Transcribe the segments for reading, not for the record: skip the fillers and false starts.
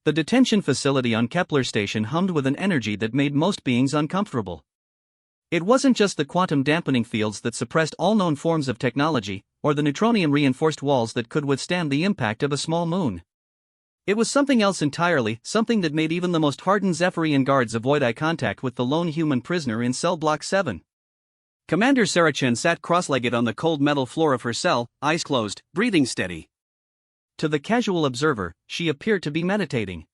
The detention facility on Kepler Station hummed with an energy that made most beings uncomfortable. It wasn't just the quantum dampening fields that suppressed all known forms of technology, or the neutronium-reinforced walls that could withstand the impact of a small moon. It was something else entirely, something that made even the most hardened Zephyrian guards avoid eye contact with the lone human prisoner in cell block 7. Commander Saracen sat cross-legged on the cold metal floor of her cell, eyes closed, breathing steady. To the casual observer, she appeared to be meditating.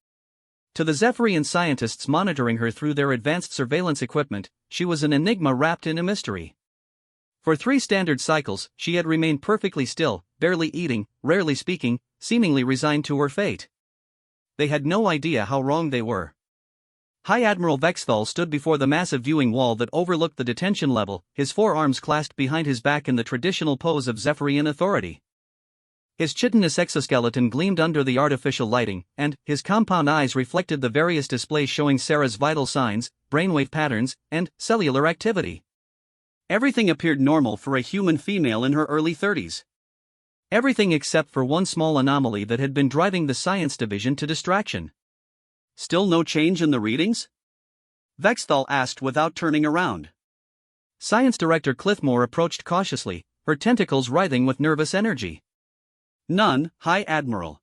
To the Zephyrian scientists monitoring her through their advanced surveillance equipment, she was an enigma wrapped in a mystery. For 3 standard cycles, she had remained perfectly still, barely eating, rarely speaking, seemingly resigned to her fate. They had no idea how wrong they were. High Admiral Vexthal stood before the massive viewing wall that overlooked the detention level, his forearms clasped behind his back in the traditional pose of Zephyrian authority. His chitinous exoskeleton gleamed under the artificial lighting, and his compound eyes reflected the various displays showing Sarah's vital signs, brainwave patterns, and cellular activity. Everything appeared normal for a human female in her early 30s. Everything except for one small anomaly that had been driving the science division to distraction. Still no change in the readings? Vexthal asked without turning around. Science Director Cliffmore approached cautiously, her tentacles writhing with nervous energy. None, High Admiral.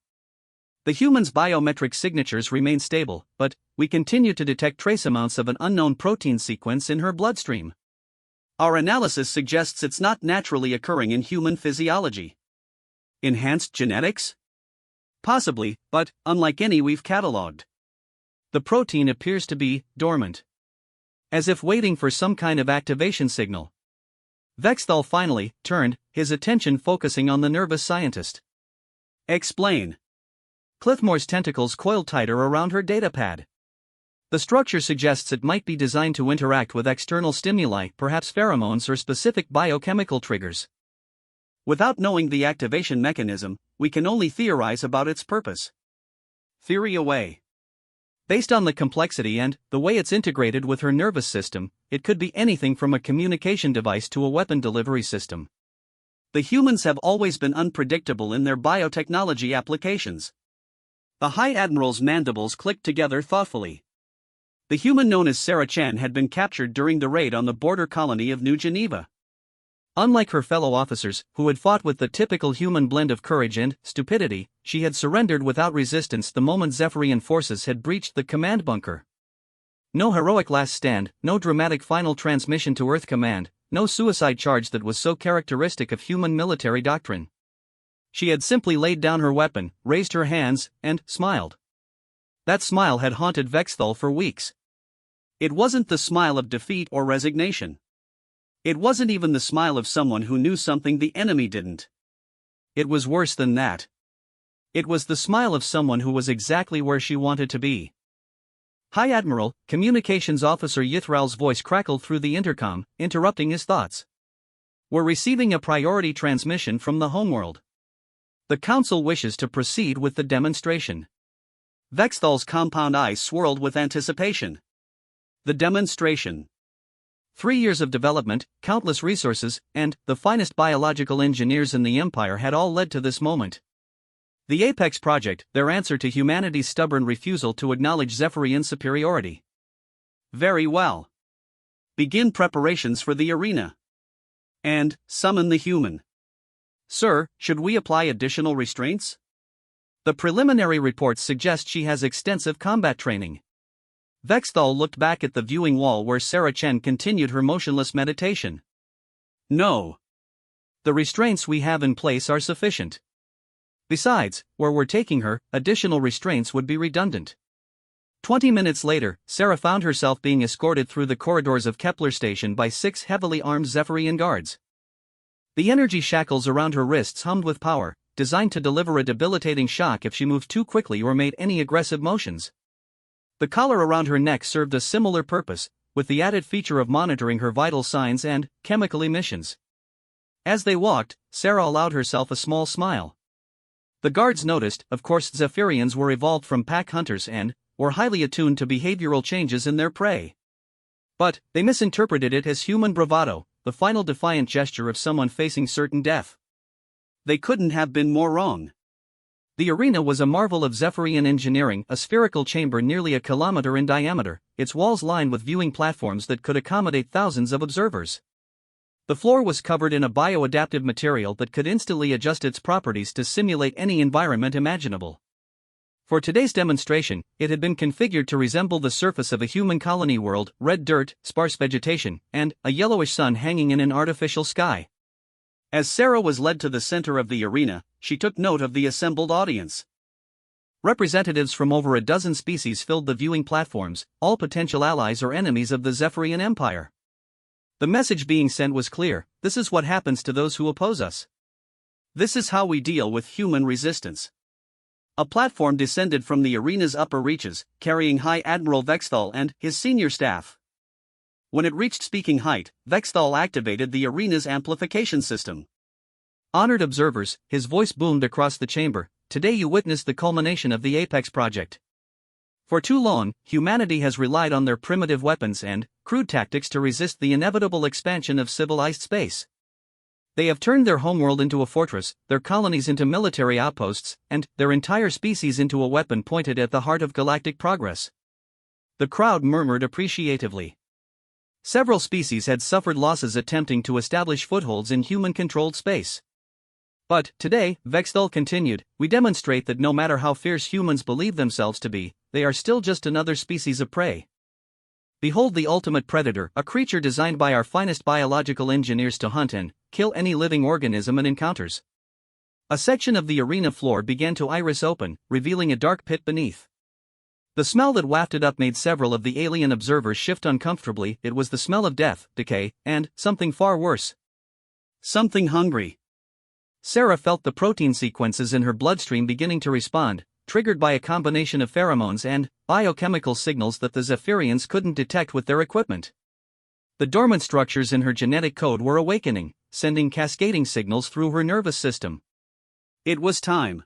The human's biometric signatures remain stable, but we continue to detect trace amounts of an unknown protein sequence in her bloodstream. Our analysis suggests it's not naturally occurring in human physiology. Enhanced genetics? Possibly, but unlike any we've catalogued. The protein appears to be dormant. As if waiting for some kind of activation signal. Vexthal finally turned, his attention focusing on the nervous scientist. Explain. Cliffmore's tentacles coiled tighter around her datapad. The structure suggests it might be designed to interact with external stimuli, perhaps pheromones or specific biochemical triggers. Without knowing the activation mechanism, we can only theorize about its purpose. Theory away. Based on the complexity and the way it's integrated with her nervous system, it could be anything from a communication device to a weapon delivery system. The humans have always been unpredictable in their biotechnology applications. The High Admiral's mandibles clicked together thoughtfully. The human known as Sarah Chan had been captured during the raid on the border colony of New Geneva. Unlike her fellow officers, who had fought with the typical human blend of courage and stupidity, she had surrendered without resistance the moment Zephyrian forces had breached the command bunker. No heroic last stand, no dramatic final transmission to Earth Command, no suicide charge that was so characteristic of human military doctrine. She had simply laid down her weapon, raised her hands, and smiled. That smile had haunted Vexthal for weeks. It wasn't the smile of defeat or resignation. It wasn't even the smile of someone who knew something the enemy didn't. It was worse than that. It was the smile of someone who was exactly where she wanted to be. High Admiral, Communications Officer Yithral's voice crackled through the intercom, interrupting his thoughts. We're receiving a priority transmission from the homeworld. The Council wishes to proceed with the demonstration. Vexthal's compound eyes swirled with anticipation. The demonstration. 3 years of development, countless resources, and the finest biological engineers in the Empire had all led to this moment. The Apex Project, their answer to humanity's stubborn refusal to acknowledge Zephyrian superiority. Very well. Begin preparations for the arena. And summon the human. Sir, should we apply additional restraints? The preliminary reports suggest she has extensive combat training. Vexthal looked back at the viewing wall where Sarah Chen continued her motionless meditation. No. The restraints we have in place are sufficient. Besides, where we're taking her, additional restraints would be redundant. 20 minutes later, Sarah found herself being escorted through the corridors of Kepler Station by 6 heavily armed Zephyrian guards. The energy shackles around her wrists hummed with power, designed to deliver a debilitating shock if she moved too quickly or made any aggressive motions. The collar around her neck served a similar purpose, with the added feature of monitoring her vital signs and chemical emissions. As they walked, Sarah allowed herself a small smile. The guards noticed, of course, Zephyrians were evolved from pack hunters and were highly attuned to behavioral changes in their prey. But they misinterpreted it as human bravado, the final defiant gesture of someone facing certain death. They couldn't have been more wrong. The arena was a marvel of Zephyrian engineering, a spherical chamber nearly a kilometer in diameter, its walls lined with viewing platforms that could accommodate thousands of observers. The floor was covered in a bioadaptive material that could instantly adjust its properties to simulate any environment imaginable. For today's demonstration, it had been configured to resemble the surface of a human colony world: red dirt, sparse vegetation, and a yellowish sun hanging in an artificial sky. As Sarah was led to the center of the arena, she took note of the assembled audience. Representatives from over a dozen species filled the viewing platforms, all potential allies or enemies of the Zephyrian Empire. The message being sent was clear: this is what happens to those who oppose us. This is how we deal with human resistance. A platform descended from the arena's upper reaches, carrying High Admiral Vexthal and his senior staff. When it reached speaking height, Vexthal activated the arena's amplification system. Honored observers, his voice boomed across the chamber, today you witnessed the culmination of the Apex project. For too long, humanity has relied on their primitive weapons and crude tactics to resist the inevitable expansion of civilized space. They have turned their homeworld into a fortress, their colonies into military outposts, and their entire species into a weapon pointed at the heart of galactic progress. The crowd murmured appreciatively. Several species had suffered losses attempting to establish footholds in human-controlled space. But today, Vexthal continued, we demonstrate that no matter how fierce humans believe themselves to be, they are still just another species of prey. Behold the ultimate predator, a creature designed by our finest biological engineers to hunt and kill any living organism it encounters. A section of the arena floor began to iris open, revealing a dark pit beneath. The smell that wafted up made several of the alien observers shift uncomfortably. It was the smell of death, decay, and something far worse. Something hungry. Sarah felt the protein sequences in her bloodstream beginning to respond, triggered by a combination of pheromones and biochemical signals that the Zephyrians couldn't detect with their equipment. The dormant structures in her genetic code were awakening, sending cascading signals through her nervous system. It was time.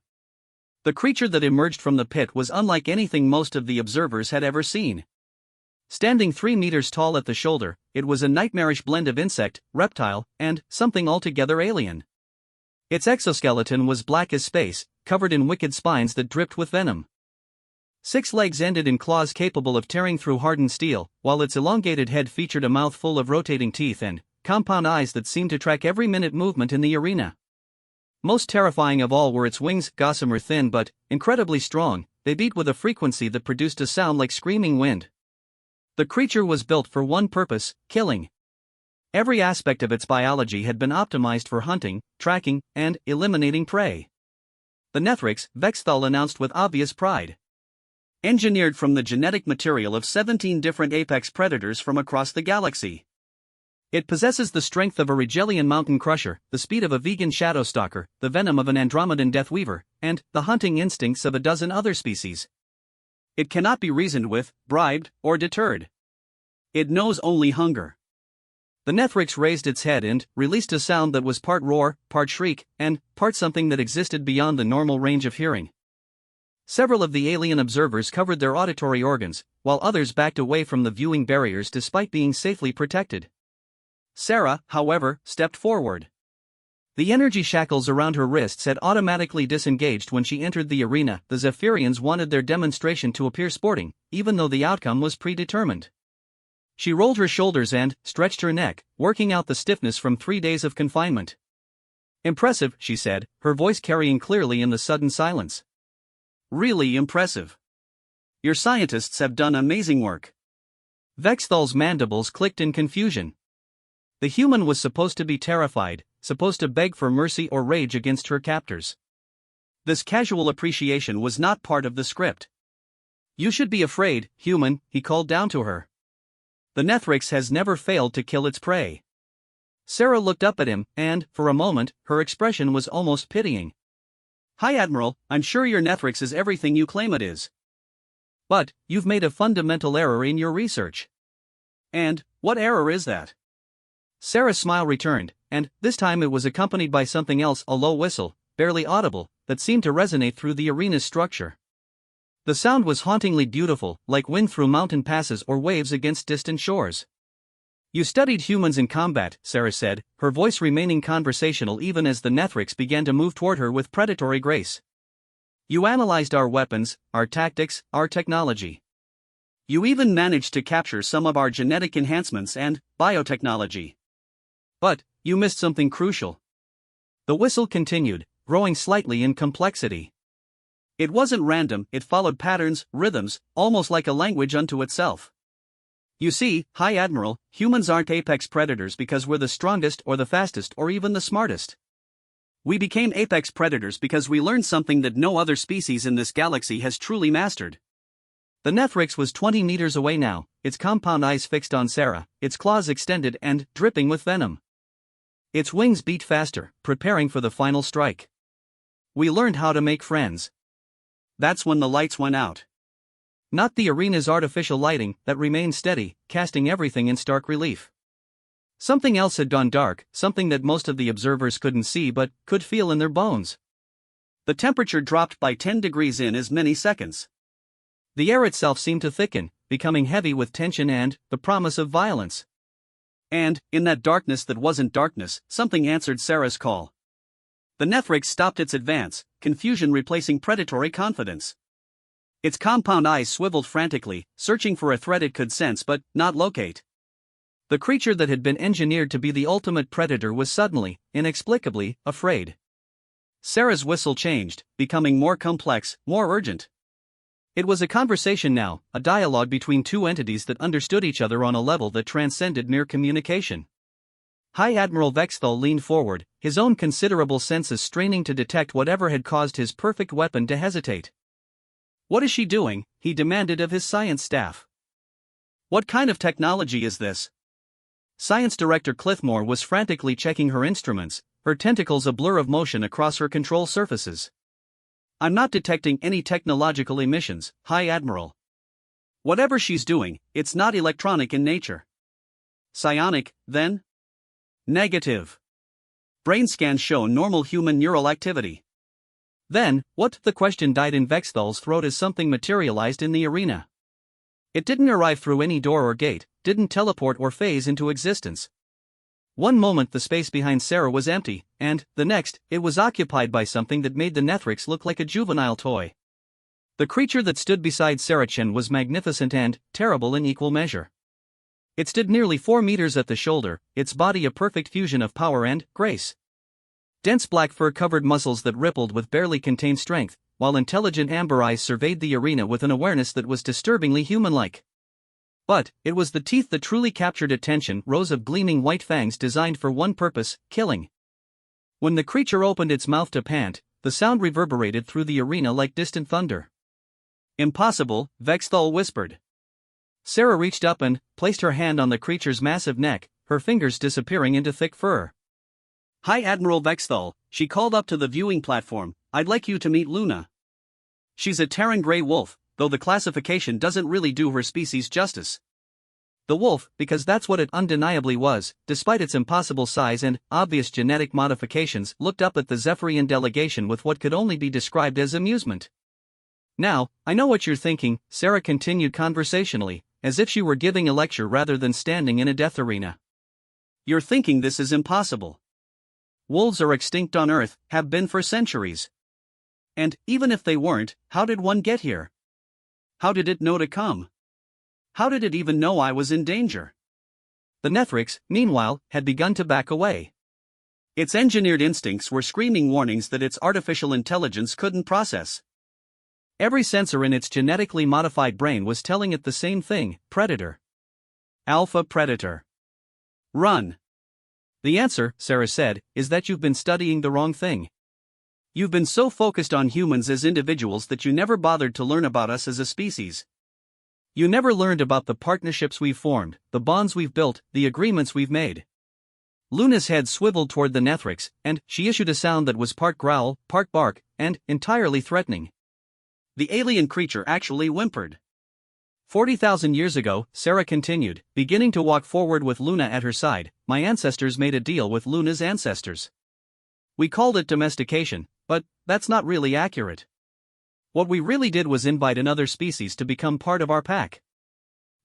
The creature that emerged from the pit was unlike anything most of the observers had ever seen. Standing 3 meters tall at the shoulder, it was a nightmarish blend of insect, reptile, and something altogether alien. Its exoskeleton was black as space, covered in wicked spines that dripped with venom. 6 legs ended in claws capable of tearing through hardened steel, while its elongated head featured a mouth full of rotating teeth and compound eyes that seemed to track every minute movement in the arena. Most terrifying of all were its wings, gossamer thin but incredibly strong. They beat with a frequency that produced a sound like screaming wind. The creature was built for one purpose: killing. Every aspect of its biology had been optimized for hunting, tracking, and eliminating prey. The Nethrix, Vexthal announced with obvious pride. Engineered from the genetic material of 17 different apex predators from across the galaxy. It possesses the strength of a Rigelian mountain crusher, the speed of a vegan shadowstalker, the venom of an Andromedan deathweaver, and the hunting instincts of a dozen other species. It cannot be reasoned with, bribed, or deterred. It knows only hunger. The Nethrix raised its head and released a sound that was part roar, part shriek, and part something that existed beyond the normal range of hearing. Several of the alien observers covered their auditory organs, while others backed away from the viewing barriers despite being safely protected. Sarah, however, stepped forward. The energy shackles around her wrists had automatically disengaged when she entered the arena. The Zephyrians wanted their demonstration to appear sporting, even though the outcome was predetermined. She rolled her shoulders and stretched her neck, working out the stiffness from 3 days of confinement. Impressive, she said, her voice carrying clearly in the sudden silence. Really impressive. Your scientists have done amazing work. Vexthal's mandibles clicked in confusion. The human was supposed to be terrified, supposed to beg for mercy or rage against her captors. This casual appreciation was not part of the script. You should be afraid, human, he called down to her. The Nethrix has never failed to kill its prey. Sarah looked up at him, and, for a moment, her expression was almost pitying. Hi Admiral, I'm sure your Nethrix is everything you claim it is. But, you've made a fundamental error in your research. And, what error is that? Sarah's smile returned, and, this time it was accompanied by something else, a low whistle, barely audible, that seemed to resonate through the arena's structure. The sound was hauntingly beautiful, like wind through mountain passes or waves against distant shores. You studied humans in combat, Sarah said, her voice remaining conversational even as the Nethrix began to move toward her with predatory grace. You analyzed our weapons, our tactics, our technology. You even managed to capture some of our genetic enhancements and biotechnology. But you missed something crucial. The whistle continued, growing slightly in complexity. It wasn't random, it followed patterns, rhythms, almost like a language unto itself. You see, High Admiral, humans aren't apex predators because we're the strongest or the fastest or even the smartest. We became apex predators because we learned something that no other species in this galaxy has truly mastered. The Nethrix was 20 meters away now, its compound eyes fixed on Sarah, its claws extended and dripping with venom. Its wings beat faster, preparing for the final strike. We learned how to make friends. That's when the lights went out. Not the arena's artificial lighting that remained steady, casting everything in stark relief. Something else had gone dark, something that most of the observers couldn't see but could feel in their bones. The temperature dropped by 10 degrees in as many seconds. The air itself seemed to thicken, becoming heavy with tension and the promise of violence. And, in that darkness that wasn't darkness, something answered Sarah's call. The Nethrix stopped its advance, confusion replacing predatory confidence. Its compound eyes swiveled frantically, searching for a threat it could sense but not locate. The creature that had been engineered to be the ultimate predator was suddenly, inexplicably, afraid. Sarah's whistle changed, becoming more complex, more urgent. It was a conversation now, a dialogue between two entities that understood each other on a level that transcended mere communication. High Admiral Vexthal leaned forward, his own considerable senses straining to detect whatever had caused his perfect weapon to hesitate. "What is she doing?" he demanded of his science staff. "What kind of technology is this?" Science Director Cliffmore was frantically checking her instruments, her tentacles a blur of motion across her control surfaces. "I'm not detecting any technological emissions, High Admiral. Whatever she's doing, it's not electronic in nature." "Psionic, then?" "Negative. Brain scans show normal human neural activity." "Then, what?" The question died in Vexthal's throat as something materialized in the arena. It didn't arrive through any door or gate, didn't teleport or phase into existence. One moment the space behind Sarah was empty, and, the next, it was occupied by something that made the Nethrix look like a juvenile toy. The creature that stood beside Saracen was magnificent and terrible in equal measure. It stood nearly 4 meters at the shoulder, its body a perfect fusion of power and grace. Dense black fur covered muscles that rippled with barely contained strength, while intelligent amber eyes surveyed the arena with an awareness that was disturbingly human-like. But it was the teeth that truly captured attention, rows of gleaming white fangs designed for one purpose, killing. When the creature opened its mouth to pant, the sound reverberated through the arena like distant thunder. "Impossible," Vexthal whispered. Sarah reached up and placed her hand on the creature's massive neck, her fingers disappearing into thick fur. "High Admiral Vexthal," she called up to the viewing platform, "I'd like you to meet Luna. She's a Terran Grey Wolf, though the classification doesn't really do her species justice. The wolf, because that's what it undeniably was, despite its impossible size and obvious genetic modifications, looked up at the Zephyrian delegation with what could only be described as amusement. "Now, I know what you're thinking," Sarah continued conversationally, as if she were giving a lecture rather than standing in a death arena. "You're thinking this is impossible. Wolves are extinct on Earth, have been for centuries. And, even if they weren't, how did one get here? How did it know to come? How did it even know I was in danger?" The Nethrix, meanwhile, had begun to back away. Its engineered instincts were screaming warnings that its artificial intelligence couldn't process. Every sensor in its genetically modified brain was telling it the same thing: predator. Alpha predator. Run. "The answer," Sarah said, "is that you've been studying the wrong thing. You've been so focused on humans as individuals that you never bothered to learn about us as a species. You never learned about the partnerships we've formed, the bonds we've built, the agreements we've made." Luna's head swiveled toward the Nethrix, and she issued a sound that was part growl, part bark, and entirely threatening. The alien creature actually whimpered. 40,000 years ago," Sarah continued, beginning to walk forward with Luna at her side, "my ancestors made a deal with Luna's ancestors. We called it domestication, but that's not really accurate. What we really did was invite another species to become part of our pack.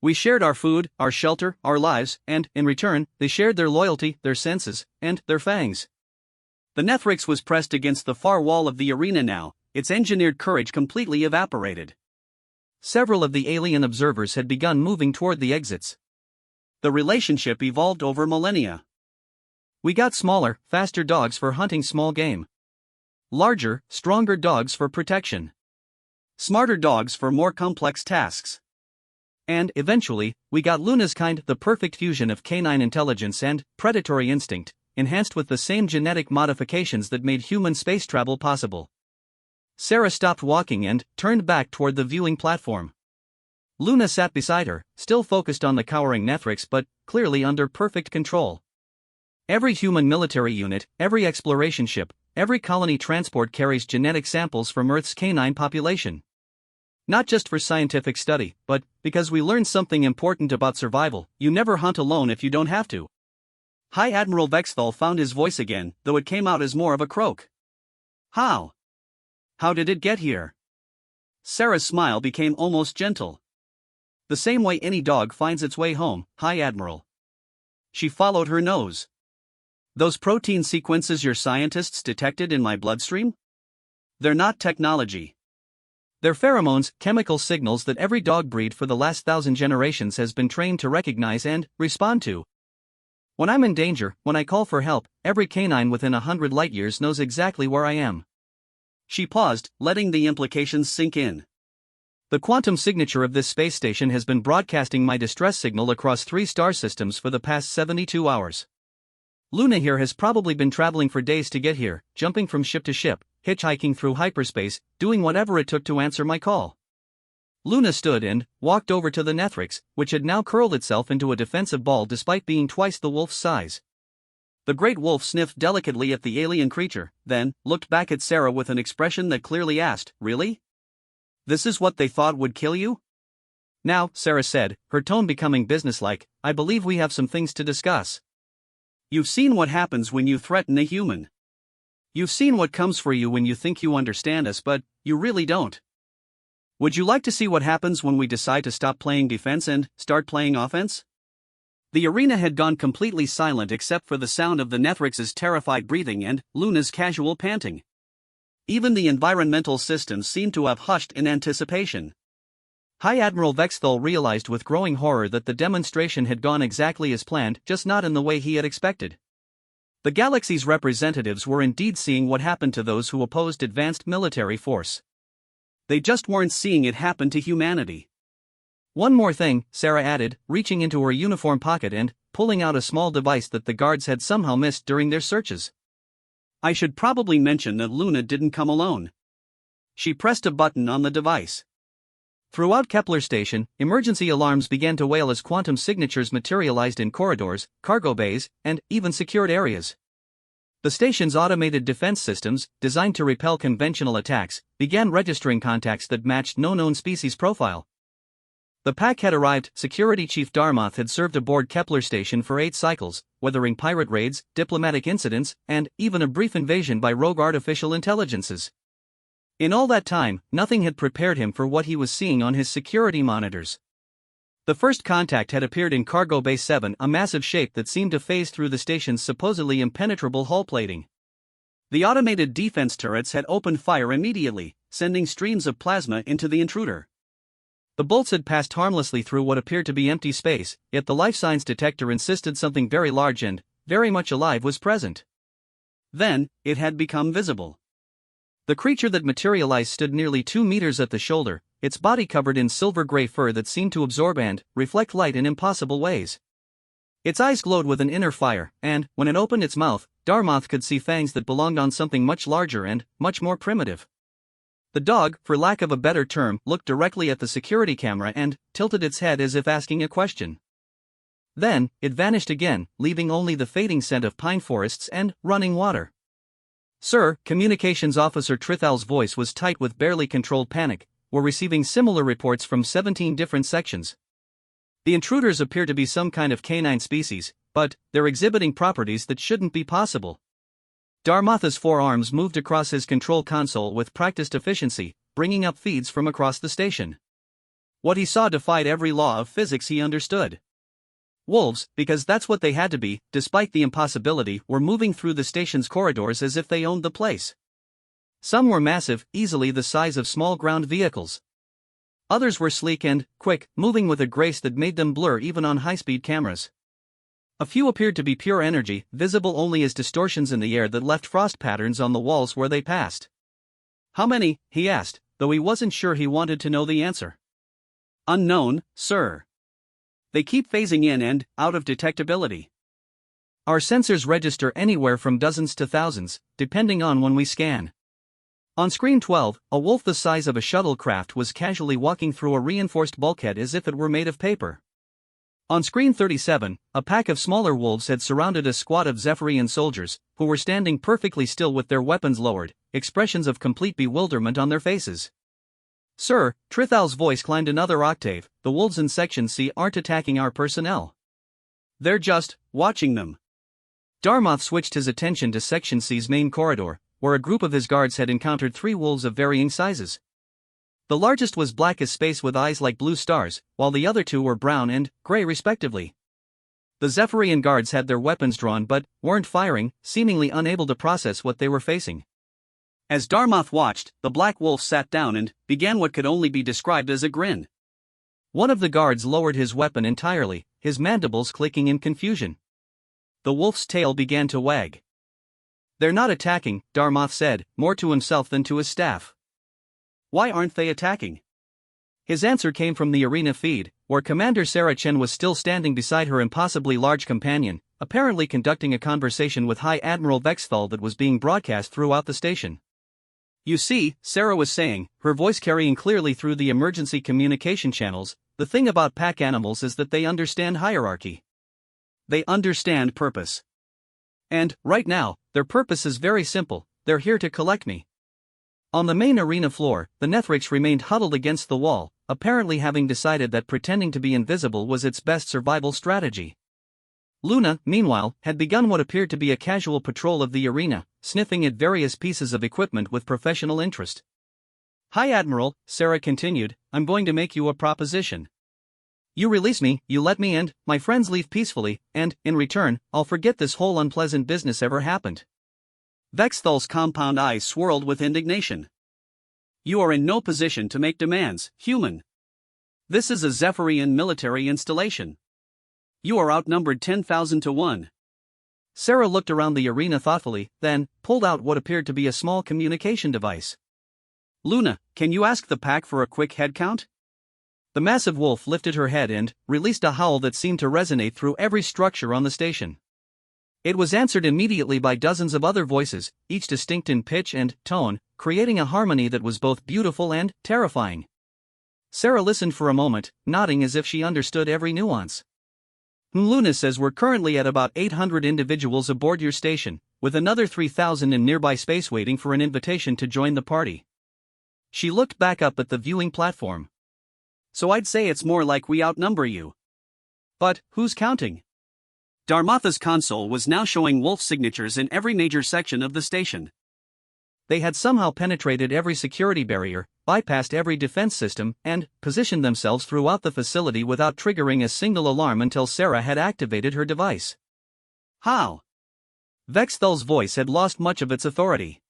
We shared our food, our shelter, our lives, and, in return, they shared their loyalty, their senses, and their fangs." The Nethrix was pressed against the far wall of the arena now, its engineered courage completely evaporated. Several of the alien observers had begun moving toward the exits. The relationship evolved over millennia. We got smaller, faster dogs for hunting small game. Larger, stronger dogs for protection. Smarter dogs for more complex tasks. And, eventually, we got Luna's kind, the perfect fusion of canine intelligence and predatory instinct, enhanced with the same genetic modifications that made human space travel possible. Sarah stopped walking and turned back toward the viewing platform. Luna sat beside her, still focused on the cowering Nethrix but clearly under perfect control. Every human military unit, every exploration ship, every colony transport carries genetic samples from Earth's canine population. Not just for scientific study, but because we learned something important about survival: you never hunt alone if you don't have to. High Admiral Vexthal found his voice again, though it came out as more of a croak. How? How did it get here? Sarah's smile became almost gentle. The same way any dog finds its way home, High Admiral. She followed her nose. Those protein sequences your scientists detected in my bloodstream? They're not technology. They're pheromones, chemical signals that every dog breed for the last 1,000 generations has been trained to recognize and respond to. When I'm in danger, when I call for help, every canine within 100 light-years knows exactly where I am. She paused, letting the implications sink in. The quantum signature of this space station has been broadcasting my distress signal across 3 star systems for the past 72 hours. Luna here has probably been traveling for days to get here, jumping from ship to ship, hitchhiking through hyperspace, doing whatever it took to answer my call. Luna stood and walked over to the Nethrix, which had now curled itself into a defensive ball despite being twice the wolf's size. The great wolf sniffed delicately at the alien creature, then looked back at Sarah with an expression that clearly asked, "Really? This is what they thought would kill you?" "Now," Sarah said, her tone becoming businesslike, "I believe we have some things to discuss." "You've seen what happens when you threaten a human. You've seen what comes for you when you think you understand us, but you really don't. Would you like to see what happens when we decide to stop playing defense and start playing offense?" The arena had gone completely silent except for the sound of the Nethrix's terrified breathing and Luna's casual panting. Even the environmental systems seemed to have hushed in anticipation. High Admiral Vexthal realized with growing horror that the demonstration had gone exactly as planned, just not in the way he had expected. The galaxy's representatives were indeed seeing what happened to those who opposed advanced military force. They just weren't seeing it happen to humanity. "One more thing," Sarah added, reaching into her uniform pocket and pulling out a small device that the guards had somehow missed during their searches. "I should probably mention that Luna didn't come alone." She pressed a button on the device. Throughout Kepler Station, emergency alarms began to wail as quantum signatures materialized in corridors, cargo bays, and even secured areas. The station's automated defense systems, designed to repel conventional attacks, began registering contacts that matched no known species profile. The pack had arrived. Security Chief Darmoth had served aboard Kepler Station for 8 cycles, weathering pirate raids, diplomatic incidents, and even a brief invasion by rogue artificial intelligences. In all that time, nothing had prepared him for what he was seeing on his security monitors. The first contact had appeared in Cargo Bay 7, a massive shape that seemed to phase through the station's supposedly impenetrable hull plating. The automated defense turrets had opened fire immediately, sending streams of plasma into the intruder. The bolts had passed harmlessly through what appeared to be empty space, yet the life signs detector insisted something very large and very much alive was present. Then, it had become visible. The creature that materialized stood nearly 2 meters at the shoulder, its body covered in silver-gray fur that seemed to absorb and reflect light in impossible ways. Its eyes glowed with an inner fire, and, when it opened its mouth, Darmoth could see fangs that belonged on something much larger and much more primitive. The dog, for lack of a better term, looked directly at the security camera and tilted its head as if asking a question. Then, it vanished again, leaving only the fading scent of pine forests and running water. "Sir," Communications Officer Trithal's voice was tight with barely controlled panic, "we're receiving similar reports from 17 different sections. The intruders appear to be some kind of canine species, but they're exhibiting properties that shouldn't be possible." Darmoth's forearms moved across his control console with practiced efficiency, bringing up feeds from across the station. What he saw defied every law of physics he understood. Wolves, because that's what they had to be, despite the impossibility, were moving through the station's corridors as if they owned the place. Some were massive, easily the size of small ground vehicles. Others were sleek and quick, moving with a grace that made them blur even on high-speed cameras. A few appeared to be pure energy, visible only as distortions in the air that left frost patterns on the walls where they passed. "How many?" he asked, though he wasn't sure he wanted to know the answer. "Unknown, sir. They keep phasing in and out of detectability. Our sensors register anywhere from dozens to thousands, depending on when we scan." On screen 12, a wolf the size of a shuttlecraft was casually walking through a reinforced bulkhead as if it were made of paper. On screen 37, a pack of smaller wolves had surrounded a squad of Zephyrian soldiers, who were standing perfectly still with their weapons lowered, expressions of complete bewilderment on their faces. "Sir," Trithal's voice climbed another octave, "the wolves in Section C aren't attacking our personnel. They're just watching them." Darmoth switched his attention to Section C's main corridor, where a group of his guards had encountered 3 wolves of varying sizes. The largest was black as space with eyes like blue stars, while the other 2 were brown and gray respectively. The Zephyrian guards had their weapons drawn but weren't firing, seemingly unable to process what they were facing. As Darmoth watched, the black wolf sat down and began what could only be described as a grin. One of the guards lowered his weapon entirely, his mandibles clicking in confusion. The wolf's tail began to wag. "They're not attacking," Darmoth said, more to himself than to his staff. "Why aren't they attacking?" His answer came from the arena feed, where Commander Sarah Chen was still standing beside her impossibly large companion, apparently conducting a conversation with High Admiral Vexthal that was being broadcast throughout the station. "You see," Sarah was saying, her voice carrying clearly through the emergency communication channels, "the thing about pack animals is that they understand hierarchy. They understand purpose. And, right now, their purpose is very simple: they're here to collect me." On the main arena floor, the Nethrix remained huddled against the wall, apparently having decided that pretending to be invisible was its best survival strategy. Luna, meanwhile, had begun what appeared to be a casual patrol of the arena, sniffing at various pieces of equipment with professional interest. "Hi Admiral," Sarah continued, "I'm going to make you a proposition. You release me, you let me and my friends leave peacefully, and, in return, I'll forget this whole unpleasant business ever happened." Vexthal's compound eyes swirled with indignation. "You are in no position to make demands, human. This is a Zephyrian military installation. You are outnumbered 10,000 to 1. Sarah looked around the arena thoughtfully, then pulled out what appeared to be a small communication device. "Luna, can you ask the pack for a quick head count?" The massive wolf lifted her head and released a howl that seemed to resonate through every structure on the station. It was answered immediately by dozens of other voices, each distinct in pitch and tone, creating a harmony that was both beautiful and terrifying. Sarah listened for a moment, nodding as if she understood every nuance. "Luna says we're currently at about 800 individuals aboard your station, with another 3,000 in nearby space waiting for an invitation to join the party." She looked back up at the viewing platform. "So I'd say it's more like we outnumber you. But who's counting?" Darmotha's console was now showing wolf signatures in every major section of the station. They had somehow penetrated every security barrier, bypassed every defense system, and positioned themselves throughout the facility without triggering a single alarm until Sarah had activated her device. "How?" Vexthal's voice had lost much of its authority.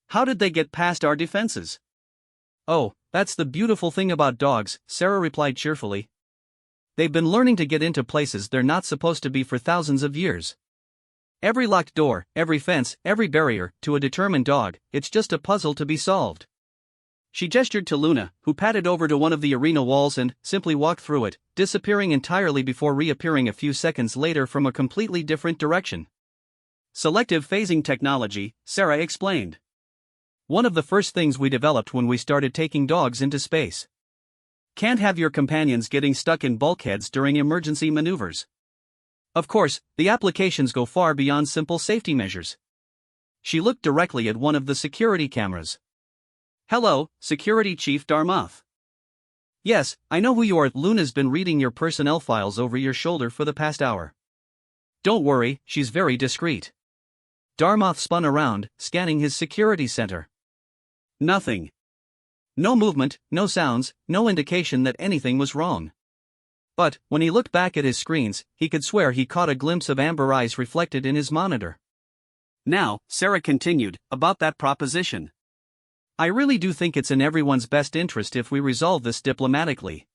"How did they get past our defenses?" "Oh, that's the beautiful thing about dogs," Sarah replied cheerfully. "They've been learning to get into places they're not supposed to be for thousands of years. Every locked door, every fence, every barrier, to a determined dog, it's just a puzzle to be solved." She gestured to Luna, who padded over to one of the arena walls and simply walked through it, disappearing entirely before reappearing a few seconds later from a completely different direction. "Selective phasing technology," Sarah explained. "One of the first things we developed when we started taking dogs into space. Can't have your companions getting stuck in bulkheads during emergency maneuvers. Of course, the applications go far beyond simple safety measures." She looked directly at one of the security cameras. "Hello, Security Chief Darmoth." "Yes, I know who you are." "Luna's been reading your personnel files over your shoulder for the past hour. Don't worry, she's very discreet." Darmoth spun around, scanning his security center. Nothing. No movement, no sounds, no indication that anything was wrong. But, when he looked back at his screens, he could swear he caught a glimpse of amber eyes reflected in his monitor. "Now," Sarah continued, "about that proposition. I really do think it's in everyone's best interest if we resolve this diplomatically.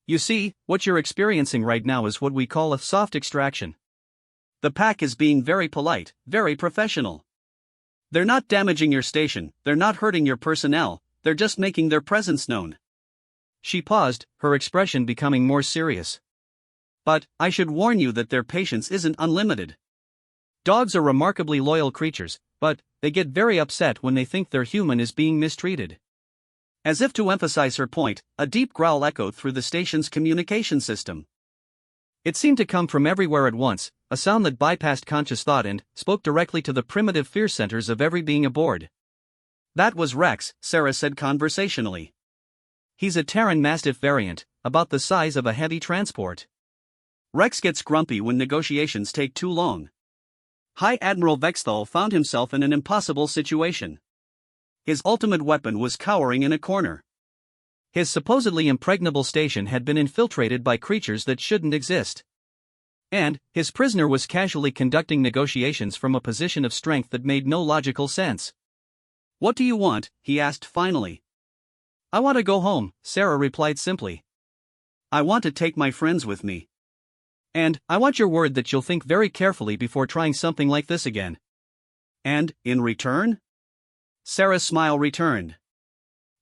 You see, what you're experiencing right now is what we call a soft extraction. The pack is being very polite, very professional. They're not damaging your station, they're not hurting your personnel, they're just making their presence known. She paused, her expression becoming more serious. But, I should warn you that their patience isn't unlimited. Dogs are remarkably loyal creatures, but they get very upset when they think their human is being mistreated. As if to emphasize her point, a deep growl echoed through the station's communication system. It seemed to come from everywhere at once, a sound that bypassed conscious thought and spoke directly to the primitive fear centers of every being aboard. That was Rex, Sarah said conversationally. He's a Terran Mastiff variant, about the size of a heavy transport. Rex gets grumpy when negotiations take too long. High Admiral Vexthal found himself in an impossible situation. His ultimate weapon was cowering in a corner. His supposedly impregnable station had been infiltrated by creatures that shouldn't exist. And his prisoner was casually conducting negotiations from a position of strength that made no logical sense. "What do you want?" he asked finally. "I want to go home," Sarah replied simply. "I want to take my friends with me. And I want your word that you'll think very carefully before trying something like this again." "And, in return?" Sarah's smile returned.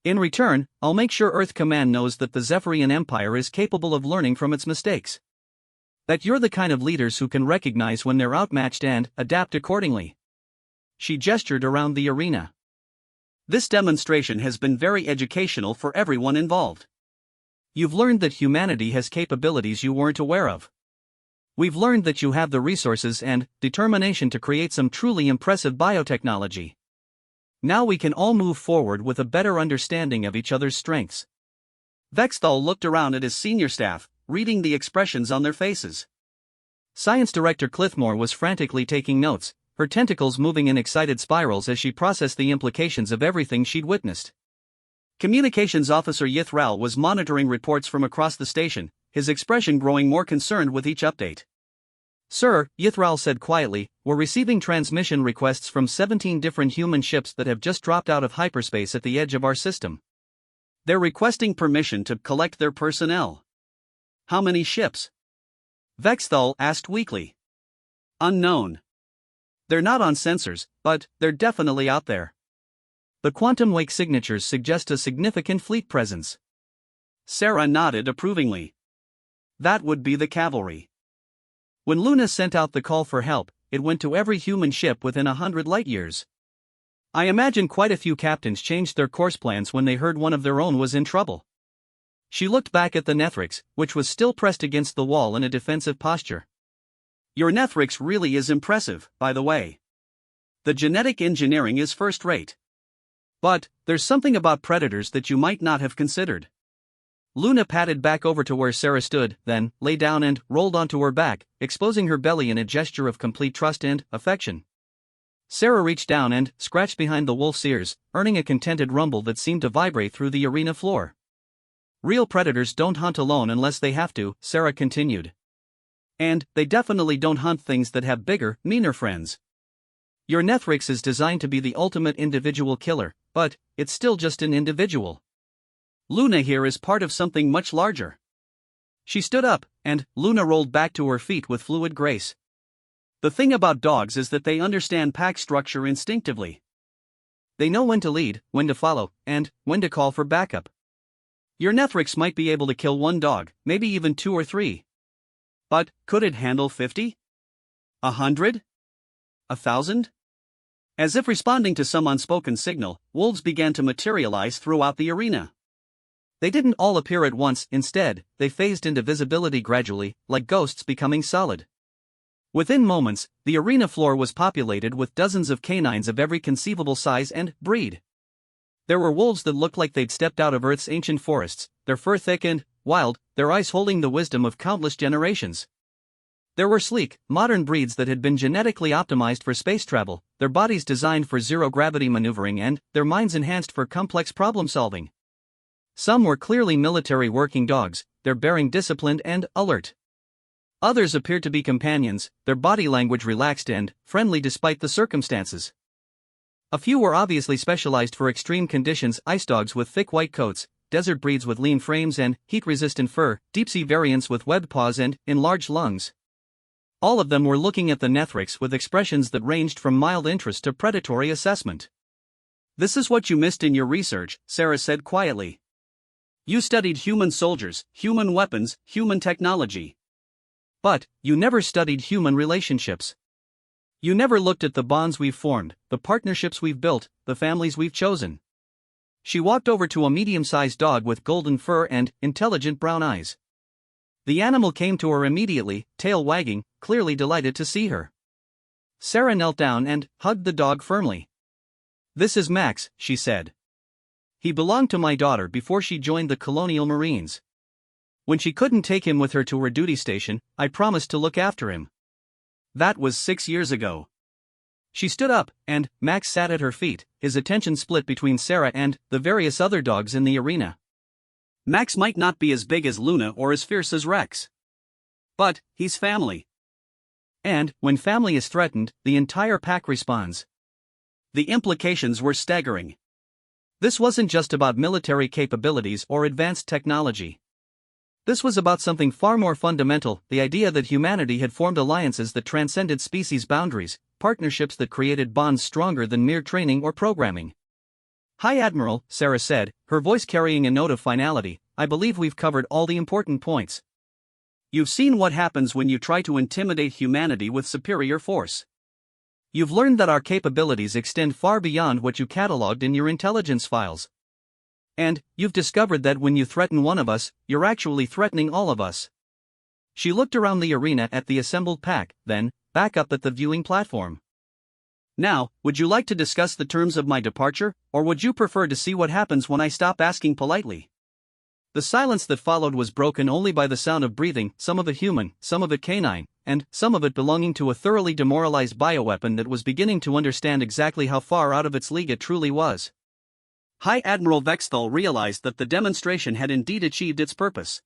"In return, I'll make sure Earth Command knows that the Zephyrian Empire is capable of learning from its mistakes. That you're the kind of leaders who can recognize when they're outmatched and adapt accordingly." She gestured around the arena. "This demonstration has been very educational for everyone involved. You've learned that humanity has capabilities you weren't aware of. We've learned that you have the resources and determination to create some truly impressive biotechnology. Now we can all move forward with a better understanding of each other's strengths." Vexthal looked around at his senior staff, reading the expressions on their faces. Science Director Clithmore was frantically taking notes, her tentacles moving in excited spirals as she processed the implications of everything she'd witnessed. Communications Officer Yithral was monitoring reports from across the station, his expression growing more concerned with each update. "Sir," Yithral said quietly, "we're receiving transmission requests from 17 different human ships that have just dropped out of hyperspace at the edge of our system. They're requesting permission to collect their personnel." "How many ships?" Vexthal asked weakly. "Unknown. They're not on sensors, but they're definitely out there. The quantum wake signatures suggest a significant fleet presence." Sarah nodded approvingly. "That would be the cavalry." When Luna sent out the call for help, it went to every human ship within 100 light-years. I imagine quite a few captains changed their course plans when they heard one of their own was in trouble. She looked back at the Nethrix, which was still pressed against the wall in a defensive posture. "Your Nethrix really is impressive, by the way. The genetic engineering is first-rate. But there's something about predators that you might not have considered." Luna padded back over to where Sarah stood, then lay down and rolled onto her back, exposing her belly in a gesture of complete trust and affection. Sarah reached down and scratched behind the wolf's ears, earning a contented rumble that seemed to vibrate through the arena floor. "Real predators don't hunt alone unless they have to," Sarah continued. "And they definitely don't hunt things that have bigger, meaner friends. Your Nethrix is designed to be the ultimate individual killer, but it's still just an individual. Luna here is part of something much larger." She stood up, and Luna rolled back to her feet with fluid grace. "The thing about dogs is that they understand pack structure instinctively. They know when to lead, when to follow, and when to call for backup. Your Nethrix might be able to kill one dog, maybe even 2 or 3. But could it handle 50? 100? 1,000? As if responding to some unspoken signal, wolves began to materialize throughout the arena. They didn't all appear at once, instead, they phased into visibility gradually, like ghosts becoming solid. Within moments, the arena floor was populated with dozens of canines of every conceivable size and breed. There were wolves that looked like they'd stepped out of Earth's ancient forests, their fur thick and wild, their eyes holding the wisdom of countless generations. There were sleek, modern breeds that had been genetically optimized for space travel, their bodies designed for zero-gravity maneuvering and their minds enhanced for complex problem-solving. Some were clearly military working dogs, their bearing disciplined and alert. Others appeared to be companions, their body language relaxed and friendly despite the circumstances. A few were obviously specialized for extreme conditions: ice dogs with thick white coats, desert breeds with lean frames and heat-resistant fur, deep-sea variants with webbed paws and enlarged lungs. All of them were looking at the Nethrix with expressions that ranged from mild interest to predatory assessment. "This is what you missed in your research," Sarah said quietly. "You studied human soldiers, human weapons, human technology. But you never studied human relationships. You never looked at the bonds we've formed, the partnerships we've built, the families we've chosen." She walked over to a medium-sized dog with golden fur and intelligent brown eyes. The animal came to her immediately, tail wagging, clearly delighted to see her. Sarah knelt down and hugged the dog firmly. "This is Max," she said. "He belonged to my daughter before she joined the Colonial Marines. When she couldn't take him with her to her duty station, I promised to look after him. That was 6 years ago." She stood up, and Max sat at her feet, his attention split between Sarah and the various other dogs in the arena. "Max might not be as big as Luna or as fierce as Rex. But he's family. And when family is threatened, the entire pack responds." The implications were staggering. This wasn't just about military capabilities or advanced technology. This was about something far more fundamental: the idea that humanity had formed alliances that transcended species boundaries, partnerships that created bonds stronger than mere training or programming. "High Admiral," Sarah said, her voice carrying a note of finality, "I believe we've covered all the important points. You've seen what happens when you try to intimidate humanity with superior force. You've learned that our capabilities extend far beyond what you cataloged in your intelligence files. And you've discovered that when you threaten one of us, you're actually threatening all of us." She looked around the arena at the assembled pack, then back up at the viewing platform. "Now, would you like to discuss the terms of my departure, or would you prefer to see what happens when I stop asking politely?" The silence that followed was broken only by the sound of breathing, some of it human, some of it canine, and some of it belonging to a thoroughly demoralized bioweapon that was beginning to understand exactly how far out of its league it truly was. High Admiral Vexthal realized that the demonstration had indeed achieved its purpose.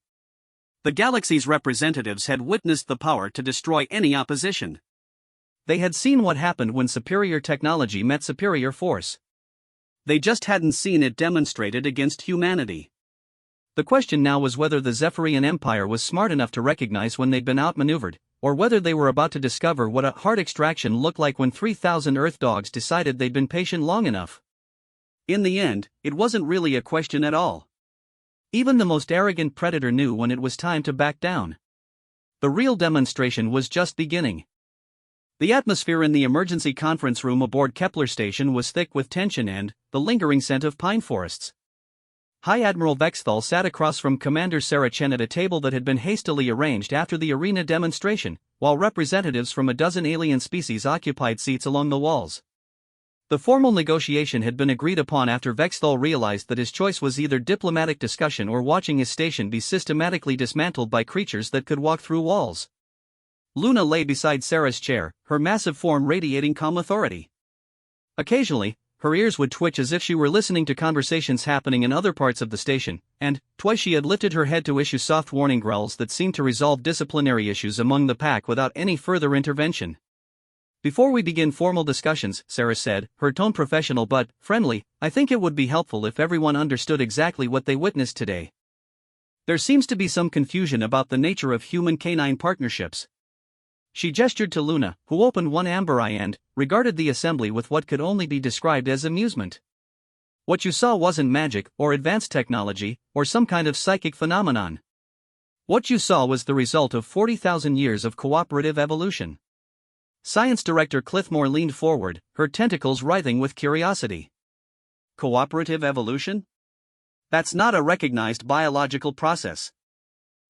The galaxy's representatives had witnessed the power to destroy any opposition. They had seen what happened when superior technology met superior force. They just hadn't seen it demonstrated against humanity. The question now was whether the Zephyrian Empire was smart enough to recognize when they'd been outmaneuvered, or whether they were about to discover what a heart extraction looked like when 3,000 Earth dogs decided they'd been patient long enough. In the end, it wasn't really a question at all. Even the most arrogant predator knew when it was time to back down. The real demonstration was just beginning. The atmosphere in the emergency conference room aboard Kepler Station was thick with tension and the lingering scent of pine forests. High Admiral Vexthal sat across from Commander Sarah Chen at a table that had been hastily arranged after the arena demonstration, while representatives from a dozen alien species occupied seats along the walls. The formal negotiation had been agreed upon after Vexthal realized that his choice was either diplomatic discussion or watching his station be systematically dismantled by creatures that could walk through walls. Luna lay beside Sarah's chair, her massive form radiating calm authority. Occasionally, her ears would twitch as if she were listening to conversations happening in other parts of the station, and twice she had lifted her head to issue soft warning growls that seemed to resolve disciplinary issues among the pack without any further intervention. "Before we begin formal discussions," Sarah said, her tone professional but friendly, "I think it would be helpful if everyone understood exactly what they witnessed today. There seems to be some confusion about the nature of human-canine partnerships." She gestured to Luna, who opened one amber eye and regarded the assembly with what could only be described as amusement. "What you saw wasn't magic, or advanced technology, or some kind of psychic phenomenon. What you saw was the result of 40,000 years of cooperative evolution." Science Director Cliffmore leaned forward, her tentacles writhing with curiosity. "Cooperative evolution? That's not a recognized biological process."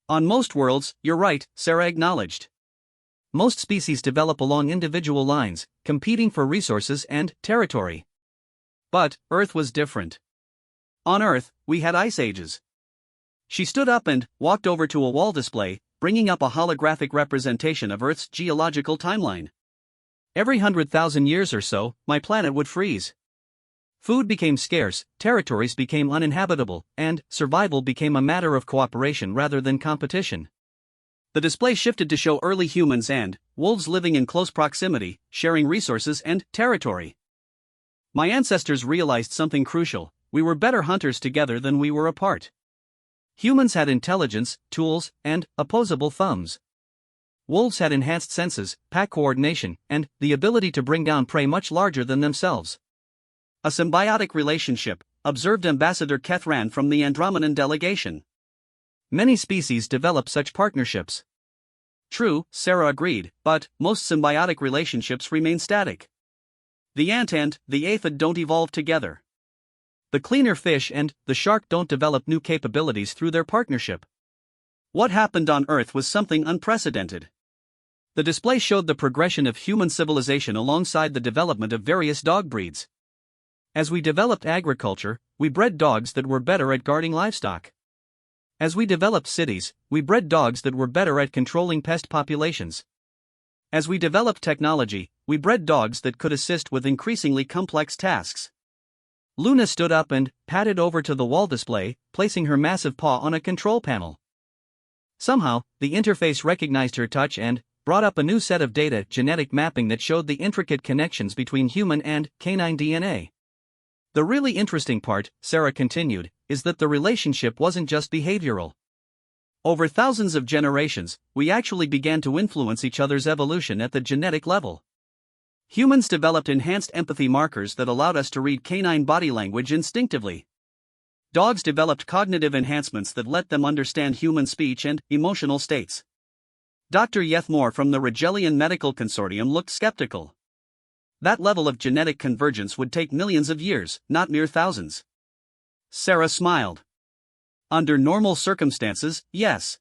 "On most worlds, you're right," Sarah acknowledged. "Most species develop along individual lines, competing for resources and territory. But Earth was different. On Earth, we had ice ages." She stood up and walked over to a wall display, bringing up a holographic representation of Earth's geological timeline. "Every 100,000 years or so, my planet would freeze. Food became scarce, territories became uninhabitable, and survival became a matter of cooperation rather than competition." The display shifted to show early humans and wolves living in close proximity, sharing resources and territory. My ancestors realized something crucial: we were better hunters together than we were apart. Humans had intelligence, tools, and opposable thumbs. Wolves had enhanced senses, pack coordination, and the ability to bring down prey much larger than themselves. A symbiotic relationship, observed Ambassador Kethran from the Andromedan delegation. Many species develop such partnerships. True, Sarah agreed, but most symbiotic relationships remain static. The ant and the aphid don't evolve together. The cleaner fish and the shark don't develop new capabilities through their partnership. What happened on Earth was something unprecedented. The display showed the progression of human civilization alongside the development of various dog breeds. As we developed agriculture, we bred dogs that were better at guarding livestock. As we developed cities, we bred dogs that were better at controlling pest populations. As we developed technology, we bred dogs that could assist with increasingly complex tasks. Luna stood up and padded over to the wall display, placing her massive paw on a control panel. Somehow, the interface recognized her touch and brought up a new set of data, genetic mapping that showed the intricate connections between human and canine DNA. The really interesting part, Sarah continued, is that the relationship wasn't just behavioral. Over thousands of generations, we actually began to influence each other's evolution at the genetic level. Humans developed enhanced empathy markers that allowed us to read canine body language instinctively. Dogs developed cognitive enhancements that let them understand human speech and emotional states. Dr. Yethmore from the Regellian Medical Consortium looked skeptical. That level of genetic convergence would take millions of years, not mere thousands. Sarah smiled. Under normal circumstances, yes.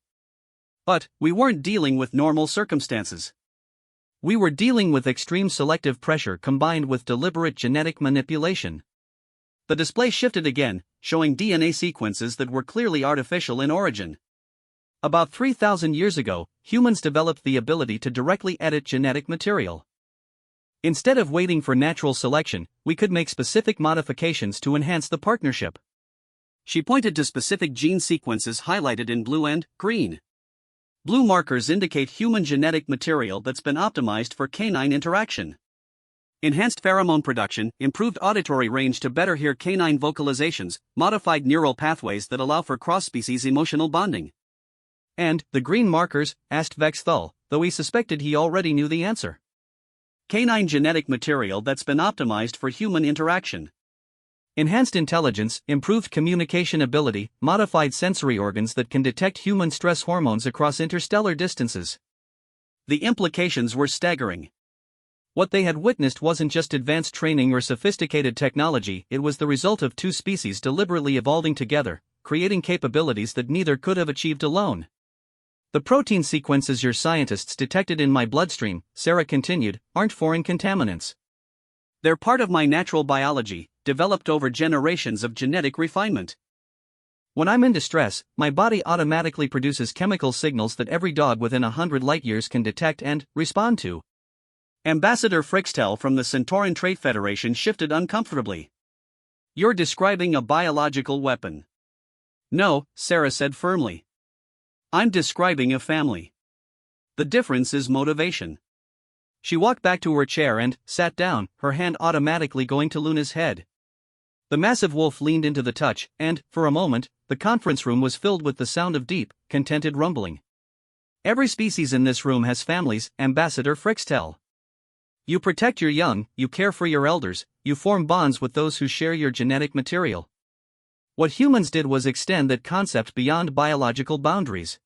But we weren't dealing with normal circumstances. We were dealing with extreme selective pressure combined with deliberate genetic manipulation. The display shifted again, showing DNA sequences that were clearly artificial in origin. About 3,000 years ago, humans developed the ability to directly edit genetic material. Instead of waiting for natural selection, we could make specific modifications to enhance the partnership. She pointed to specific gene sequences highlighted in blue and green. Blue markers indicate human genetic material that's been optimized for canine interaction. Enhanced pheromone production, improved auditory range to better hear canine vocalizations, modified neural pathways that allow for cross-species emotional bonding. And the green markers? Asked Vexthal, though he suspected he already knew the answer. Canine genetic material that's been optimized for human interaction. Enhanced intelligence, improved communication ability, modified sensory organs that can detect human stress hormones across interstellar distances. The implications were staggering. What they had witnessed wasn't just advanced training or sophisticated technology, it was the result of two species deliberately evolving together, creating capabilities that neither could have achieved alone. The protein sequences your scientists detected in my bloodstream, Sarah continued, aren't foreign contaminants. They're part of my natural biology, developed over generations of genetic refinement. When I'm in distress, my body automatically produces chemical signals that every dog within 100 light-years can detect and respond to. Ambassador Frixtel from the Centauran Trade Federation shifted uncomfortably. You're describing a biological weapon. No, Sarah said firmly. I'm describing a family. The difference is motivation. She walked back to her chair and sat down, her hand automatically going to Luna's head. The massive wolf leaned into the touch, and, for a moment, the conference room was filled with the sound of deep, contented rumbling. Every species in this room has families, Ambassador Frixtel. You protect your young, you care for your elders, you form bonds with those who share your genetic material. What humans did was extend that concept beyond biological boundaries.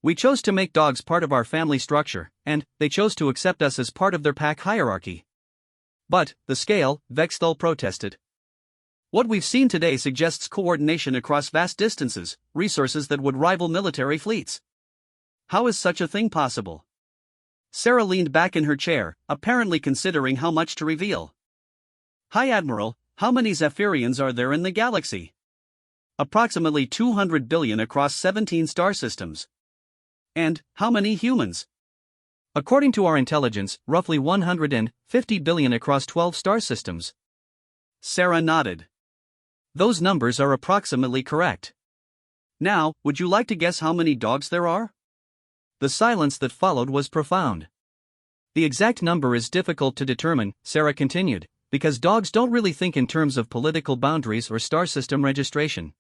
We chose to make dogs part of our family structure, and they chose to accept us as part of their pack hierarchy. But, the scale, Vexthal protested. What we've seen today suggests coordination across vast distances, resources that would rival military fleets. How is such a thing possible? Sarah leaned back in her chair, apparently considering how much to reveal. High Admiral, how many Zephyrians are there in the galaxy? Approximately 200 billion across 17 star systems. And how many humans? According to our intelligence, roughly 150 billion across 12 star systems. Sarah nodded. Those numbers are approximately correct. Now, would you like to guess how many dogs there are? The silence that followed was profound. The exact number is difficult to determine, Sarah continued, because dogs don't really think in terms of political boundaries or star system registration.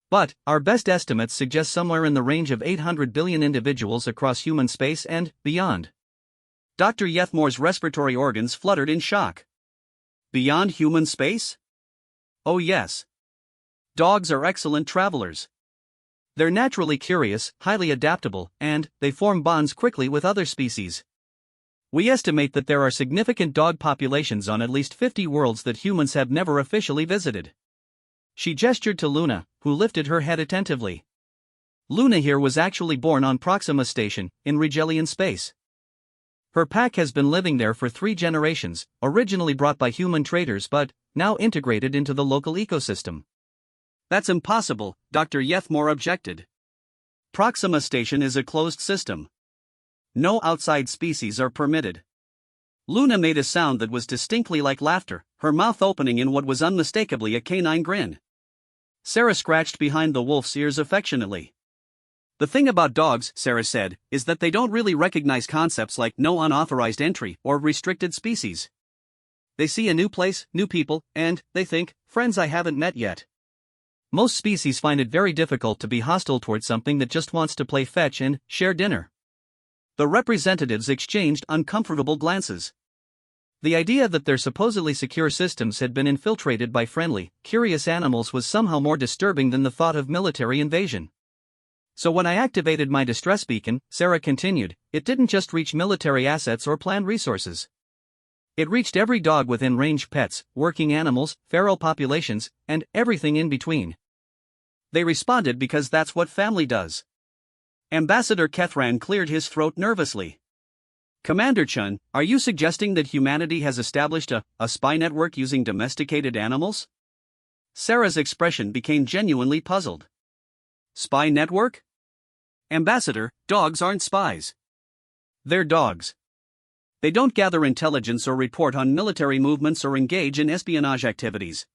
But, our best estimates suggest somewhere in the range of 800 billion individuals across human space and beyond. Dr. Yethmore's respiratory organs fluttered in shock. Beyond human space? Oh yes. Dogs are excellent travelers. They're naturally curious, highly adaptable, and they form bonds quickly with other species. We estimate that there are significant dog populations on at least 50 worlds that humans have never officially visited. She gestured to Luna, who lifted her head attentively. Luna here was actually born on Proxima Station, in Rigelian space. Her pack has been living there for 3 generations, originally brought by human traders but now integrated into the local ecosystem. That's impossible, Dr. Yethmore objected. Proxima Station is a closed system. No outside species are permitted. Luna made a sound that was distinctly like laughter, her mouth opening in what was unmistakably a canine grin. Sarah scratched behind the wolf's ears affectionately. The thing about dogs, Sarah said, is that they don't really recognize concepts like no unauthorized entry or restricted species. They see a new place, new people, and they think, friends I haven't met yet. Most species find it very difficult to be hostile towards something that just wants to play fetch and share dinner. The representatives exchanged uncomfortable glances. The idea that their supposedly secure systems had been infiltrated by friendly, curious animals was somehow more disturbing than the thought of military invasion. So when I activated my distress beacon, Sarah continued, it didn't just reach military assets or planned resources. It reached every dog within range, pets, working animals, feral populations, and everything in between. They responded because that's what family does. Ambassador Kethran cleared his throat nervously. Commander Chun, are you suggesting that humanity has established a spy network using domesticated animals? Sarah's expression became genuinely puzzled. Spy network? Ambassador, dogs aren't spies. They're dogs. They don't gather intelligence or report on military movements or engage in espionage activities.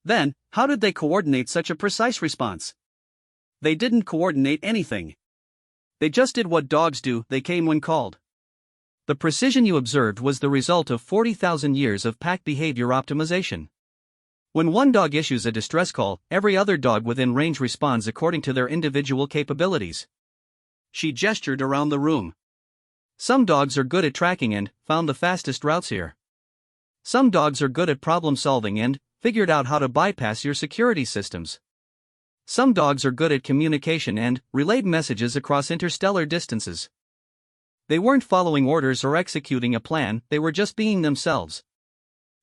Then, how did they coordinate such a precise response? They didn't coordinate anything. They just did what dogs do, they came when called. The precision you observed was the result of 40,000 years of pack behavior optimization. When one dog issues a distress call, every other dog within range responds according to their individual capabilities. She gestured around the room. Some dogs are good at tracking and found the fastest routes here. Some dogs are good at problem solving and figured out how to bypass your security systems. Some dogs are good at communication and relayed messages across interstellar distances. They weren't following orders or executing a plan, they were just being themselves.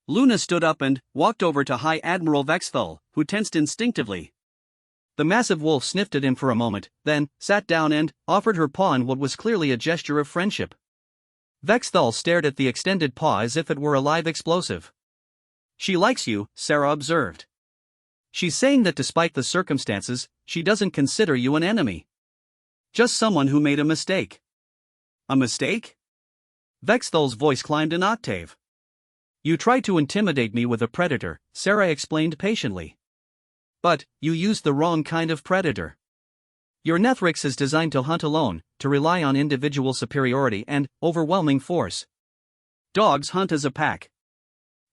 Luna stood up and walked over to High Admiral Vexthal, who tensed instinctively. The massive wolf sniffed at him for a moment, then sat down and offered her paw in what was clearly a gesture of friendship. Vexthal stared at the extended paw as if it were a live explosive. She likes you, Sarah observed. She's saying that despite the circumstances, she doesn't consider you an enemy. Just someone who made a mistake. A mistake? Vexthal's voice climbed an octave. You tried to intimidate me with a predator, Sarah explained patiently. But, you used the wrong kind of predator. Your Nethrix is designed to hunt alone, to rely on individual superiority and overwhelming force. Dogs hunt as a pack.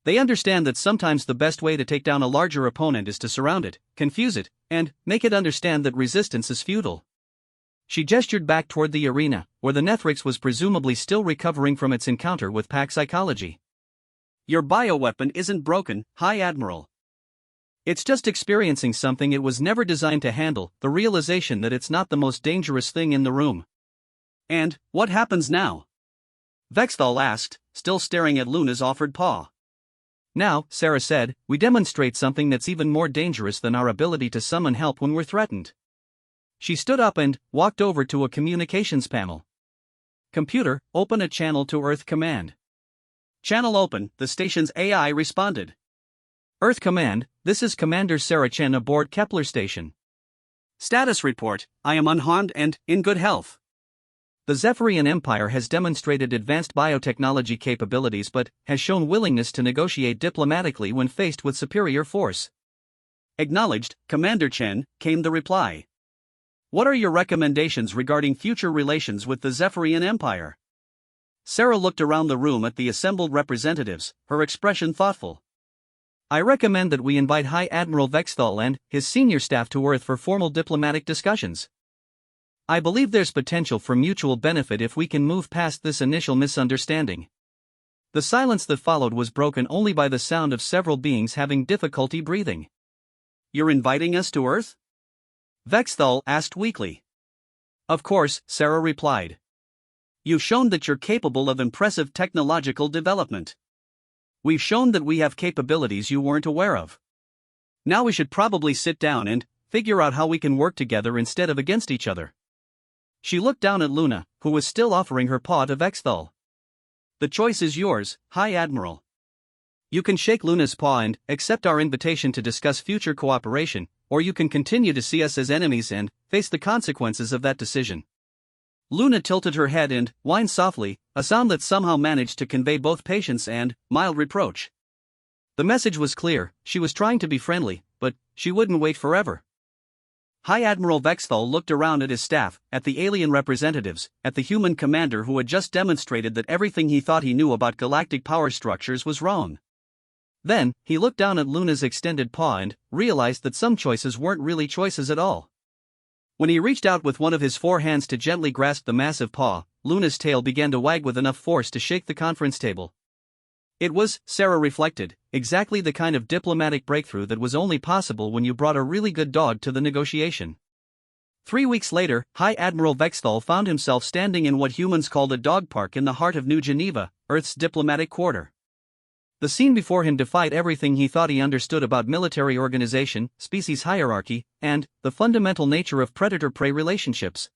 They understand that sometimes the best way to take down a larger opponent is to surround it, confuse it, and make it understand that resistance is futile. She gestured back toward the arena, where the Nethrix was presumably still recovering from its encounter with pack psychology. Your bioweapon isn't broken, High Admiral. It's just experiencing something it was never designed to handle, the realization that it's not the most dangerous thing in the room. And, what happens now? Vexthal asked, still staring at Luna's offered paw. Now, Sarah said, we demonstrate something that's even more dangerous than our ability to summon help when we're threatened. She stood up and walked over to a communications panel. Computer, open a channel to Earth Command. Channel open, the station's AI responded. Earth Command, this is Commander Sarah Chen aboard Kepler Station. Status report, I am unharmed and in good health. The Zephyrian Empire has demonstrated advanced biotechnology capabilities but has shown willingness to negotiate diplomatically when faced with superior force. Acknowledged, Commander Chen, came the reply. What are your recommendations regarding future relations with the Zephyrian Empire? Sarah looked around the room at the assembled representatives, her expression thoughtful. I recommend that we invite High Admiral Vexthal and his senior staff to Earth for formal diplomatic discussions. I believe there's potential for mutual benefit if we can move past this initial misunderstanding. The silence that followed was broken only by the sound of several beings having difficulty breathing. You're inviting us to Earth? Vexthal asked weakly. Of course, Sarah replied. You've shown that you're capable of impressive technological development. We've shown that we have capabilities you weren't aware of. Now we should probably sit down and figure out how we can work together instead of against each other. She looked down at Luna, who was still offering her paw to Vexthal. The choice is yours, High Admiral. You can shake Luna's paw and accept our invitation to discuss future cooperation, or you can continue to see us as enemies and face the consequences of that decision. Luna tilted her head and whined softly, a sound that somehow managed to convey both patience and mild reproach. The message was clear, she was trying to be friendly, but she wouldn't wait forever. High Admiral Vexthal looked around at his staff, at the alien representatives, at the human commander who had just demonstrated that everything he thought he knew about galactic power structures was wrong. Then, he looked down at Luna's extended paw and realized that some choices weren't really choices at all. When he reached out with one of his 4 hands to gently grasp the massive paw, Luna's tail began to wag with enough force to shake the conference table. It was, Sarah reflected, exactly the kind of diplomatic breakthrough that was only possible when you brought a really good dog to the negotiation. 3 weeks later, High Admiral Vexthal found himself standing in what humans called a dog park in the heart of New Geneva, Earth's diplomatic quarter. The scene before him defied everything he thought he understood about military organization, species hierarchy, and the fundamental nature of predator-prey relationships.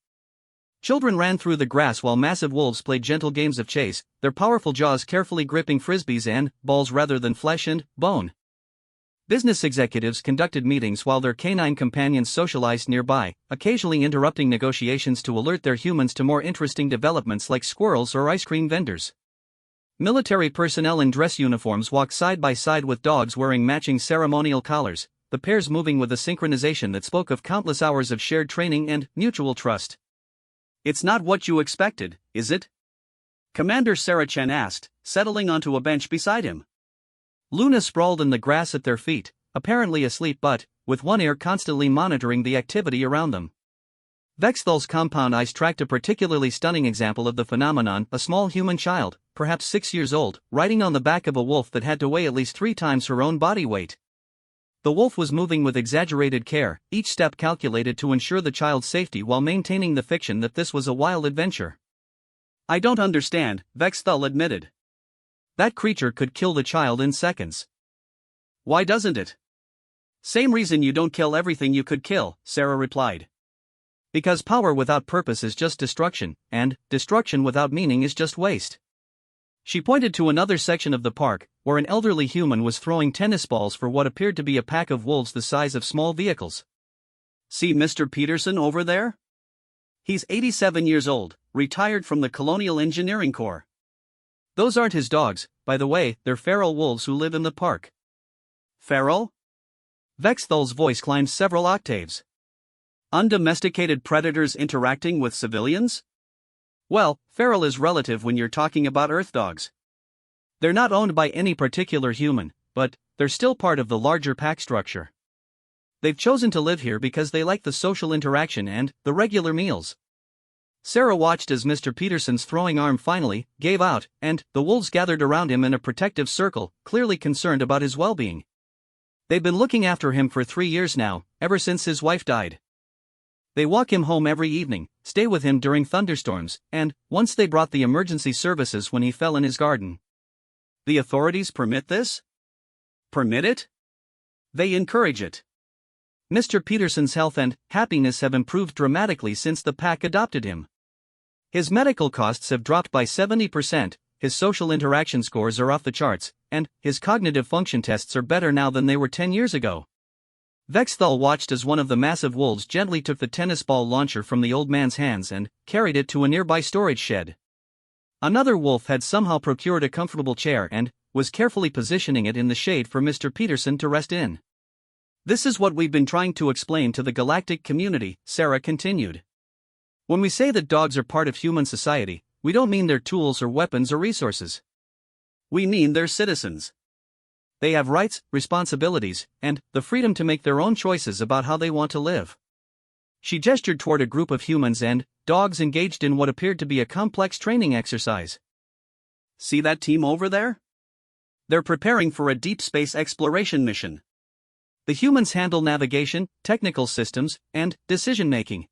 Children ran through the grass while massive wolves played gentle games of chase, their powerful jaws carefully gripping frisbees and balls rather than flesh and bone. Business executives conducted meetings while their canine companions socialized nearby, occasionally interrupting negotiations to alert their humans to more interesting developments like squirrels or ice cream vendors. Military personnel in dress uniforms walked side by side with dogs wearing matching ceremonial collars, the pairs moving with a synchronization that spoke of countless hours of shared training and mutual trust. It's not what you expected, is it? Commander Sarah Chen asked, settling onto a bench beside him. Luna sprawled in the grass at their feet, apparently asleep but with one ear constantly monitoring the activity around them. Vexthal's compound eyes tracked a particularly stunning example of the phenomenon, a small human child, perhaps 6 years old, riding on the back of a wolf that had to weigh at least 3 times her own body weight. The wolf was moving with exaggerated care, each step calculated to ensure the child's safety while maintaining the fiction that this was a wild adventure. I don't understand, Vexthal admitted. That creature could kill the child in seconds. Why doesn't it? Same reason you don't kill everything you could kill, Sarah replied. Because power without purpose is just destruction, and destruction without meaning is just waste. She pointed to another section of the park, where an elderly human was throwing tennis balls for what appeared to be a pack of wolves the size of small vehicles. See Mr. Peterson over there? He's 87 years old, retired from the Colonial Engineering Corps. Those aren't his dogs, by the way, they're feral wolves who live in the park. Feral? Vexthal's voice climbed several octaves. Undomesticated predators interacting with civilians? Well, feral is relative when you're talking about Earth dogs. They're not owned by any particular human, but they're still part of the larger pack structure. They've chosen to live here because they like the social interaction and the regular meals. Sarah watched as Mr. Peterson's throwing arm finally gave out, and the wolves gathered around him in a protective circle, clearly concerned about his well-being. They've been looking after him for 3 years now, ever since his wife died. They walk him home every evening, stay with him during thunderstorms, and once they brought the emergency services when he fell in his garden. The authorities permit this? Permit it? They encourage it. Mr. Peterson's health and happiness have improved dramatically since the pack adopted him. His medical costs have dropped by 70%, his social interaction scores are off the charts, and his cognitive function tests are better now than they were 10 years ago. Vexthal watched as one of the massive wolves gently took the tennis ball launcher from the old man's hands and carried it to a nearby storage shed. Another wolf had somehow procured a comfortable chair and was carefully positioning it in the shade for Mr. Peterson to rest in. This is what we've been trying to explain to the galactic community, Sarah continued. When we say that dogs are part of human society, we don't mean their tools or weapons or resources. We mean they're citizens. They have rights, responsibilities, and the freedom to make their own choices about how they want to live. She gestured toward a group of humans and dogs engaged in what appeared to be a complex training exercise. See that team over there? They're preparing for a deep space exploration mission. The humans handle navigation, technical systems, and decision-making.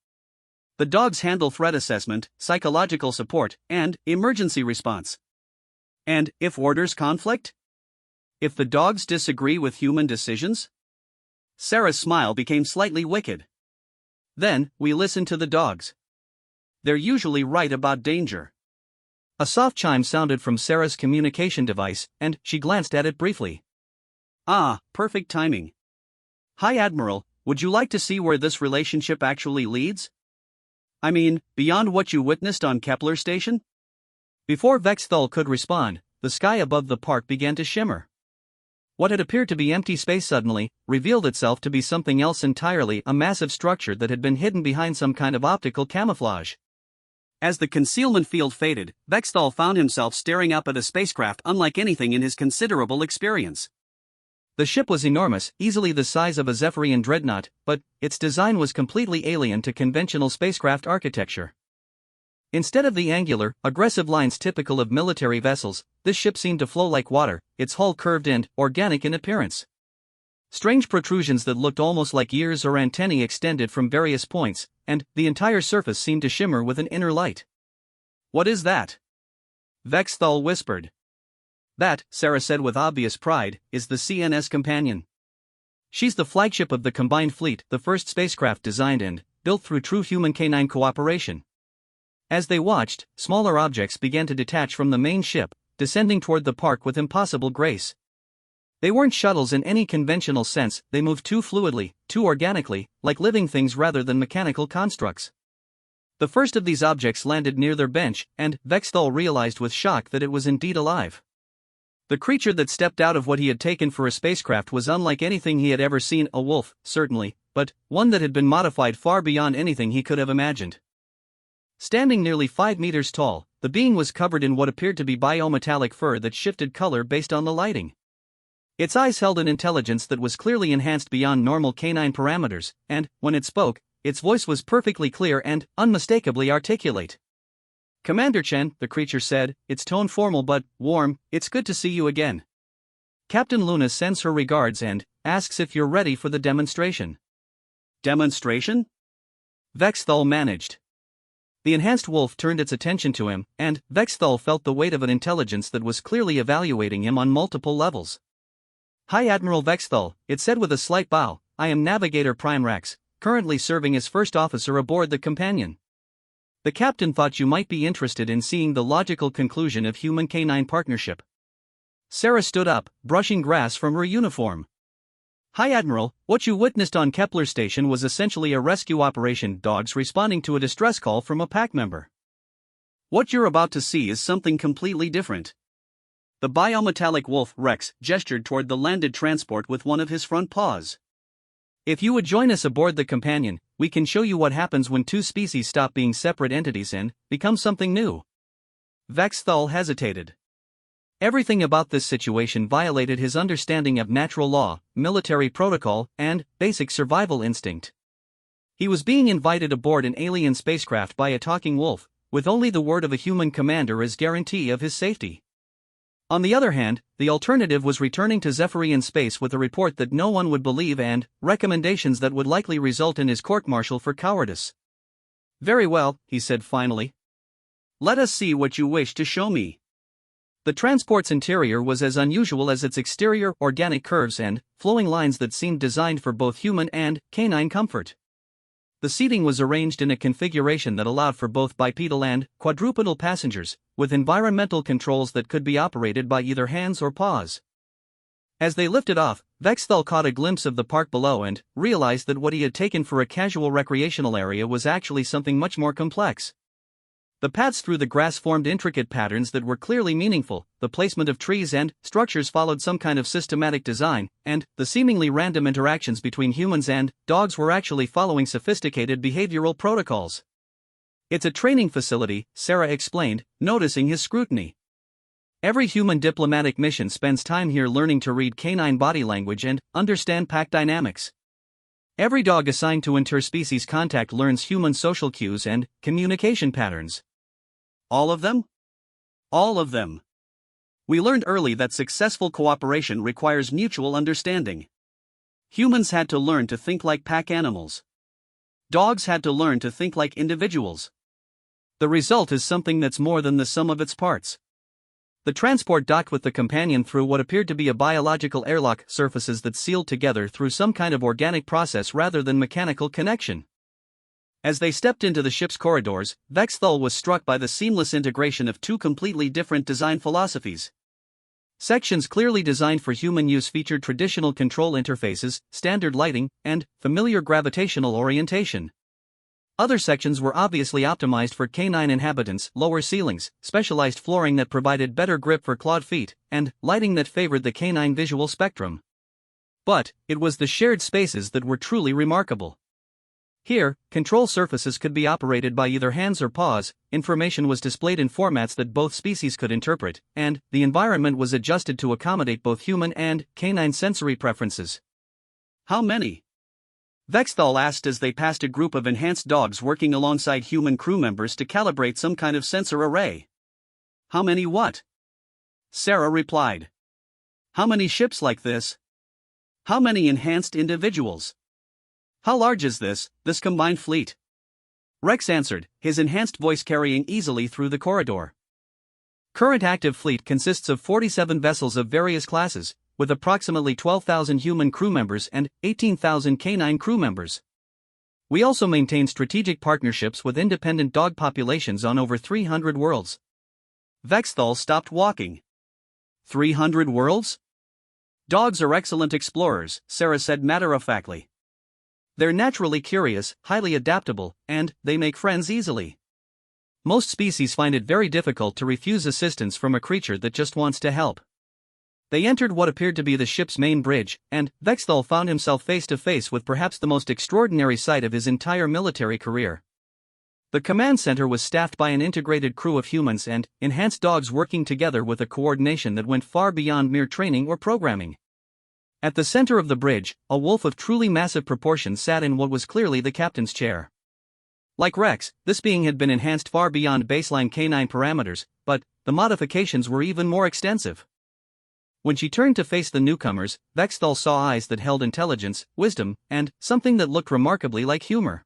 The dogs handle threat assessment, psychological support, and emergency response. And if orders conflict? If the dogs disagree with human decisions? Sarah's smile became slightly wicked. Then, we listen to the dogs. They're usually right about danger. A soft chime sounded from Sarah's communication device, and she glanced at it briefly. Ah, perfect timing. Hi Admiral, would you like to see where this relationship actually leads? I mean, beyond what you witnessed on Kepler Station? Before Vexthal could respond, the sky above the park began to shimmer. What had appeared to be empty space suddenly revealed itself to be something else entirely, a massive structure that had been hidden behind some kind of optical camouflage. As the concealment field faded, Vexthal found himself staring up at a spacecraft unlike anything in his considerable experience. The ship was enormous, easily the size of a Zephyrian dreadnought, but its design was completely alien to conventional spacecraft architecture. Instead of the angular, aggressive lines typical of military vessels, this ship seemed to flow like water, its hull curved and organic in appearance. Strange protrusions that looked almost like ears or antennae extended from various points, and the entire surface seemed to shimmer with an inner light. What is that? Vexthal whispered. That, Sarah said with obvious pride, is the CNS Companion. She's the flagship of the Combined Fleet, the first spacecraft designed and built through true human-canine cooperation. As they watched, smaller objects began to detach from the main ship, descending toward the park with impossible grace. They weren't shuttles in any conventional sense, they moved too fluidly, too organically, like living things rather than mechanical constructs. The first of these objects landed near their bench, and Vexthal realized with shock that it was indeed alive. The creature that stepped out of what he had taken for a spacecraft was unlike anything he had ever seen, a wolf, certainly, but one that had been modified far beyond anything he could have imagined. Standing nearly 5 meters tall, the being was covered in what appeared to be biometallic fur that shifted color based on the lighting. Its eyes held an intelligence that was clearly enhanced beyond normal canine parameters, and, when it spoke, its voice was perfectly clear and unmistakably articulate. "Commander Chen," the creature said, its tone formal but warm, "it's good to see you again. Captain Luna sends her regards and asks if you're ready for the demonstration." Demonstration? Vexthal managed. The enhanced wolf turned its attention to him, and Vexthal felt the weight of an intelligence that was clearly evaluating him on multiple levels. "Hi Admiral Vexthal," it said with a slight bow, "I am Navigator Prime Rex, currently serving as first officer aboard the Companion. The captain thought you might be interested in seeing the logical conclusion of human-canine partnership." Sarah stood up, brushing grass from her uniform. "Hi Admiral, what you witnessed on Kepler Station was essentially a rescue operation, dogs responding to a distress call from a pack member. What you're about to see is something completely different." The biometallic wolf, Rex, gestured toward the landed transport with one of his front paws. "If you would join us aboard the Companion, we can show you what happens when two species stop being separate entities and become something new." Vexthal hesitated. Everything about this situation violated his understanding of natural law, military protocol, and basic survival instinct. He was being invited aboard an alien spacecraft by a talking wolf, with only the word of a human commander as guarantee of his safety. On the other hand, the alternative was returning to Zephyrian space with a report that no one would believe and recommendations that would likely result in his court-martial for cowardice. "Very well," he said finally. "Let us see what you wish to show me." The transport's interior was as unusual as its exterior, organic curves and flowing lines that seemed designed for both human and canine comfort. The seating was arranged in a configuration that allowed for both bipedal and quadrupedal passengers, with environmental controls that could be operated by either hands or paws. As they lifted off, Vexthal caught a glimpse of the park below and realized that what he had taken for a casual recreational area was actually something much more complex. The paths through the grass formed intricate patterns that were clearly meaningful, the placement of trees and structures followed some kind of systematic design, and the seemingly random interactions between humans and dogs were actually following sophisticated behavioral protocols. It's a training facility, Sarah explained, noticing his scrutiny. Every human diplomatic mission spends time here learning to read canine body language and understand pack dynamics. Every dog assigned to interspecies contact learns human social cues and communication patterns. All of them? All of them. We learned early that successful cooperation requires mutual understanding. Humans had to learn to think like pack animals. Dogs had to learn to think like individuals. The result is something that's more than the sum of its parts. The transport docked with the companion through what appeared to be a biological airlock, surfaces that sealed together through some kind of organic process rather than mechanical connection. As they stepped into the ship's corridors, Vexthal was struck by the seamless integration of two completely different design philosophies. Sections clearly designed for human use featured traditional control interfaces, standard lighting, and familiar gravitational orientation. Other sections were obviously optimized for canine inhabitants, lower ceilings, specialized flooring that provided better grip for clawed feet, and lighting that favored the canine visual spectrum. But it was the shared spaces that were truly remarkable. Here, control surfaces could be operated by either hands or paws, information was displayed in formats that both species could interpret, and the environment was adjusted to accommodate both human and canine sensory preferences. How many? Vexthal asked as they passed a group of enhanced dogs working alongside human crew members to calibrate some kind of sensor array. How many what? Sarah replied. How many ships like this? How many enhanced individuals? How large is this combined fleet? Rex answered, his enhanced voice carrying easily through the corridor. Current active fleet consists of 47 vessels of various classes, with approximately 12,000 human crew members and 18,000 canine crew members. We also maintain strategic partnerships with independent dog populations on over 300 worlds. Vexthal stopped walking. 300 worlds? Dogs are excellent explorers, Sarah said matter-of-factly. They're naturally curious, highly adaptable, and they make friends easily. Most species find it very difficult to refuse assistance from a creature that just wants to help. They entered what appeared to be the ship's main bridge, and Vexthal found himself face to face with perhaps the most extraordinary sight of his entire military career. The command center was staffed by an integrated crew of humans and enhanced dogs working together with a coordination that went far beyond mere training or programming. At the center of the bridge, a wolf of truly massive proportions sat in what was clearly the captain's chair. Like Rex, this being had been enhanced far beyond baseline canine parameters, but the modifications were even more extensive. When she turned to face the newcomers, Vexthal saw eyes that held intelligence, wisdom, and something that looked remarkably like humor.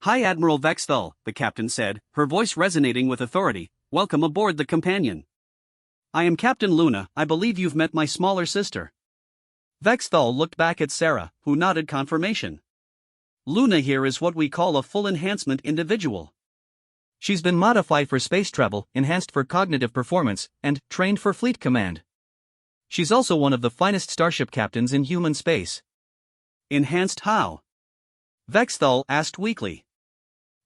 Hi Admiral Vexthal, the captain said, her voice resonating with authority. Welcome aboard the Companion. I am Captain Luna, I believe you've met my smaller sister. Vexthal looked back at Sarah, who nodded confirmation. Luna here is what we call a full enhancement individual. She's been modified for space travel, enhanced for cognitive performance, and trained for fleet command. She's also one of the finest starship captains in human space. Enhanced how? Vexthal asked weakly.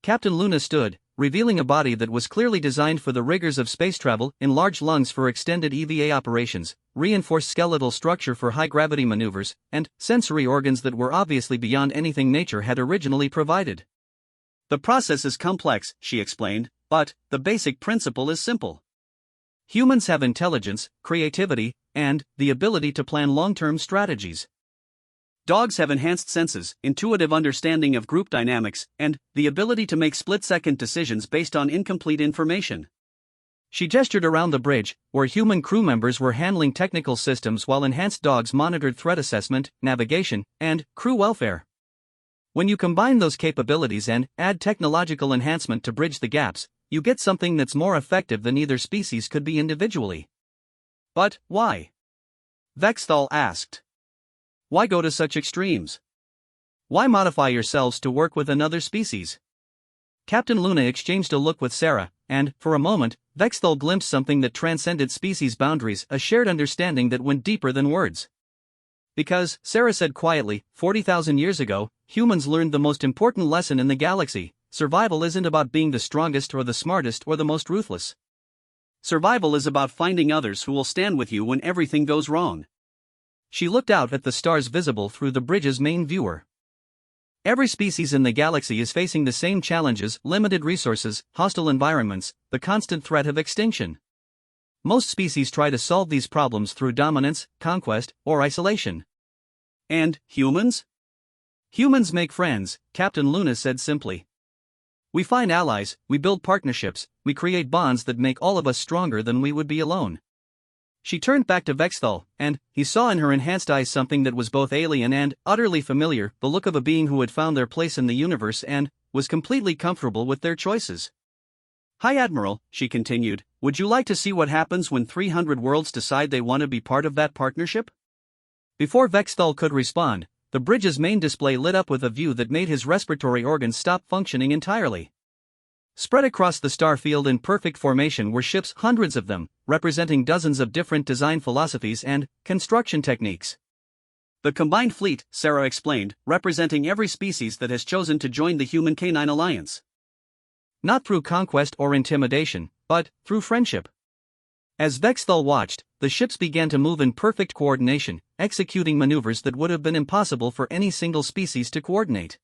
Captain Luna stood, revealing a body that was clearly designed for the rigors of space travel, enlarged lungs for extended EVA operations, reinforced skeletal structure for high-gravity maneuvers, and sensory organs that were obviously beyond anything nature had originally provided. The process is complex, she explained, but the basic principle is simple. Humans have intelligence, creativity, and the ability to plan long-term strategies. Dogs have enhanced senses, intuitive understanding of group dynamics, and the ability to make split-second decisions based on incomplete information. She gestured around the bridge, where human crew members were handling technical systems while enhanced dogs monitored threat assessment, navigation, and crew welfare. When you combine those capabilities and add technological enhancement to bridge the gaps, you get something that's more effective than either species could be individually. But why? Vexthal asked. Why go to such extremes? Why modify yourselves to work with another species? Captain Luna exchanged a look with Sarah, and, for a moment, Vexthal glimpsed something that transcended species boundaries, a shared understanding that went deeper than words. Because, Sarah said quietly, 40,000 years ago, humans learned the most important lesson in the galaxy: survival isn't about being the strongest or the smartest or the most ruthless. Survival is about finding others who will stand with you when everything goes wrong. She looked out at the stars visible through the bridge's main viewer. Every species in the galaxy is facing the same challenges: limited resources, hostile environments, the constant threat of extinction. Most species try to solve these problems through dominance, conquest, or isolation. And humans? Humans make friends, Captain Luna said simply. We find allies, we build partnerships, we create bonds that make all of us stronger than we would be alone. She turned back to Vexthal, and he saw in her enhanced eyes something that was both alien and utterly familiar, the look of a being who had found their place in the universe and was completely comfortable with their choices. High Admiral, she continued, would you like to see what happens when 300 worlds decide they want to be part of that partnership? Before Vexthal could respond, the bridge's main display lit up with a view that made his respiratory organs stop functioning entirely. Spread across the star field in perfect formation were ships, hundreds of them, representing dozens of different design philosophies and construction techniques. The combined fleet, Sarah explained, representing every species that has chosen to join the Human-Canine Alliance. Not through conquest or intimidation, but through friendship. As Vexthal watched, the ships began to move in perfect coordination, executing maneuvers that would have been impossible for any single species to coordinate.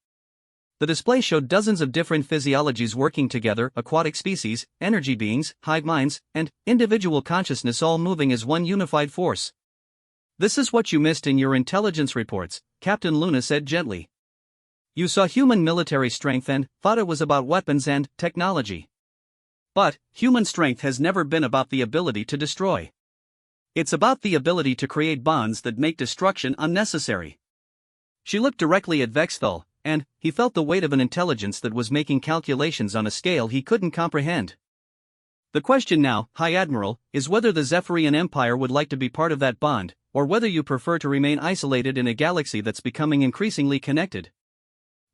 The display showed dozens of different physiologies working together: aquatic species, energy beings, hive minds, and individual consciousness, all moving as one unified force. "This is what you missed in your intelligence reports," Captain Luna said gently. "You saw human military strength and thought it was about weapons and technology. But human strength has never been about the ability to destroy. It's about the ability to create bonds that make destruction unnecessary." She looked directly at Vexthal, and he felt the weight of an intelligence that was making calculations on a scale he couldn't comprehend. "The question now, High Admiral, is whether the Zephyrian Empire would like to be part of that bond, or whether you prefer to remain isolated in a galaxy that's becoming increasingly connected."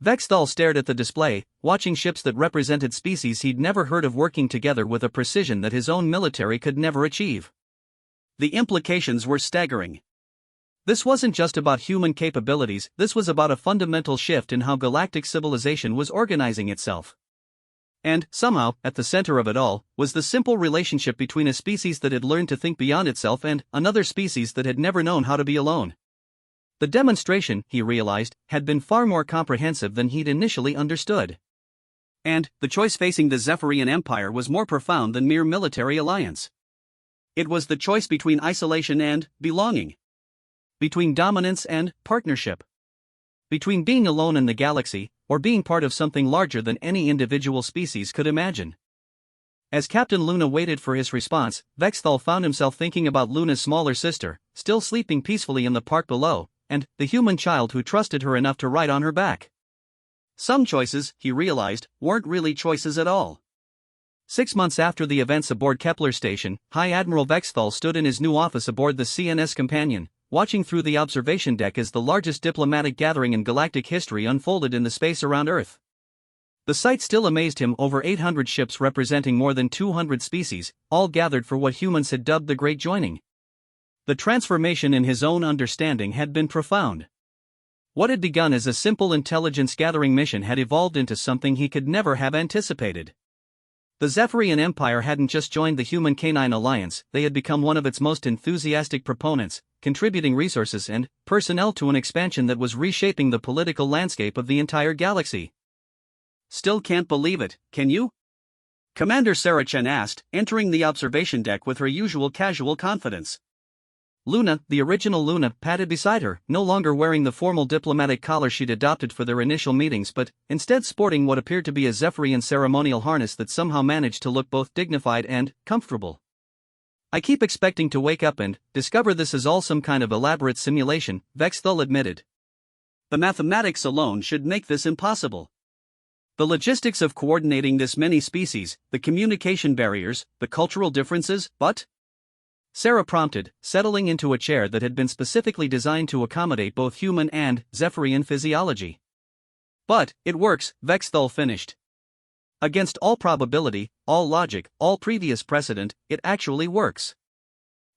Vexthal stared at the display, watching ships that represented species he'd never heard of working together with a precision that his own military could never achieve. The implications were staggering. This wasn't just about human capabilities, this was about a fundamental shift in how galactic civilization was organizing itself. And, somehow, at the center of it all, was the simple relationship between a species that had learned to think beyond itself and another species that had never known how to be alone. The demonstration, he realized, had been far more comprehensive than he'd initially understood. And the choice facing the Zephyrian Empire was more profound than mere military alliance. It was the choice between isolation and belonging. Between dominance and partnership. Between being alone in the galaxy, or being part of something larger than any individual species could imagine. As Captain Luna waited for his response, Vexthal found himself thinking about Luna's smaller sister, still sleeping peacefully in the park below, and the human child who trusted her enough to ride on her back. Some choices, he realized, weren't really choices at all. 6 months after the events aboard Kepler Station, High Admiral Vexthal stood in his new office aboard the CNS Companion, watching through the observation deck as the largest diplomatic gathering in galactic history unfolded in the space around Earth. The sight still amazed him: over 800 ships representing more than 200 species, all gathered for what humans had dubbed the Great Joining. The transformation in his own understanding had been profound. What had begun as a simple intelligence-gathering mission had evolved into something he could never have anticipated. The Zephyrian Empire hadn't just joined the Human-Canine Alliance, they had become one of its most enthusiastic proponents, contributing resources and personnel to an expansion that was reshaping the political landscape of the entire galaxy. "Still can't believe it, can you?" Commander Sarah Chen asked, entering the observation deck with her usual casual confidence. Luna, the original Luna, padded beside her, no longer wearing the formal diplomatic collar she'd adopted for their initial meetings but instead sporting what appeared to be a Zephyrian ceremonial harness that somehow managed to look both dignified and comfortable. "I keep expecting to wake up and discover this is all some kind of elaborate simulation," Vexthal admitted. "The mathematics alone should make this impossible. The logistics of coordinating this many species, the communication barriers, the cultural differences, but..." Sarah prompted, settling into a chair that had been specifically designed to accommodate both human and Zephyrian physiology. "But it works," Vexthal finished. "Against all probability, all logic, all previous precedent, it actually works."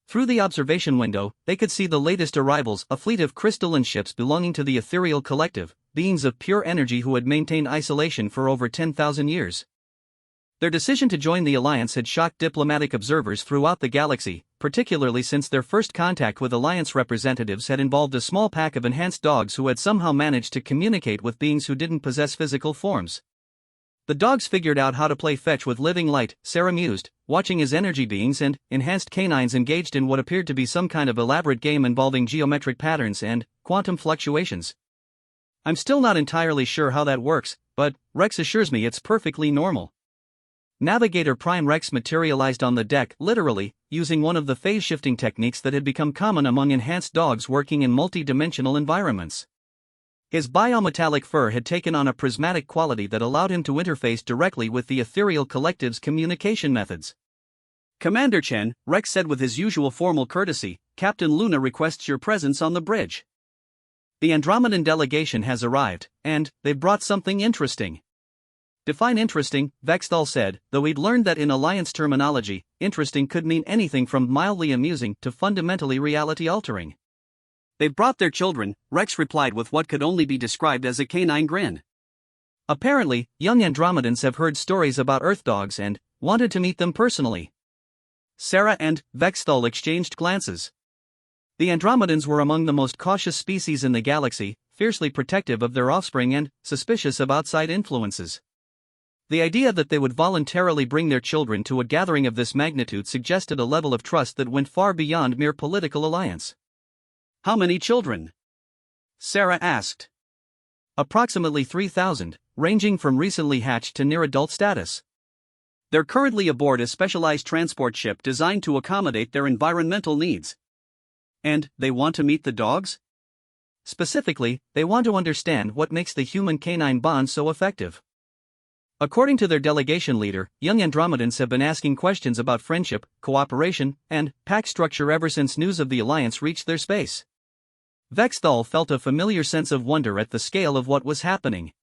Through the observation window, they could see the latest arrivals, a fleet of crystalline ships belonging to the Ethereal Collective, beings of pure energy who had maintained isolation for over 10,000 years. Their decision to join the Alliance had shocked diplomatic observers throughout the galaxy, particularly since their first contact with Alliance representatives had involved a small pack of enhanced dogs who had somehow managed to communicate with beings who didn't possess physical forms. The dogs figured out how to play fetch with living light, Sarah mused, watching as energy beings and enhanced canines engaged in what appeared to be some kind of elaborate game involving geometric patterns and quantum fluctuations. I'm still not entirely sure how that works, but Rex assures me it's perfectly normal. Navigator Prime Rex materialized on the deck, literally, using one of the phase-shifting techniques that had become common among enhanced dogs working in multi-dimensional environments. His biometallic fur had taken on a prismatic quality that allowed him to interface directly with the ethereal collective's communication methods. Commander Chen, Rex said with his usual formal courtesy, Captain Luna requests your presence on the bridge. The Andromedan delegation has arrived, and they've brought something interesting. Define interesting, Vexthal said, though he'd learned that in Alliance terminology, interesting could mean anything from mildly amusing to fundamentally reality-altering. They've brought their children, Rex replied with what could only be described as a canine grin. Apparently, young Andromedans have heard stories about Earth dogs and wanted to meet them personally. Sarah and Vexthal exchanged glances. The Andromedans were among the most cautious species in the galaxy, fiercely protective of their offspring and suspicious of outside influences. The idea that they would voluntarily bring their children to a gathering of this magnitude suggested a level of trust that went far beyond mere political alliance. How many children? Sarah asked. Approximately 3,000, ranging from recently hatched to near adult status. They're currently aboard a specialized transport ship designed to accommodate their environmental needs. And they want to meet the dogs? Specifically, they want to understand what makes the human-canine bond so effective. According to their delegation leader, young Andromedans have been asking questions about friendship, cooperation, and pack structure ever since news of the Alliance reached their space. Vexthal felt a familiar sense of wonder at the scale of what was happening.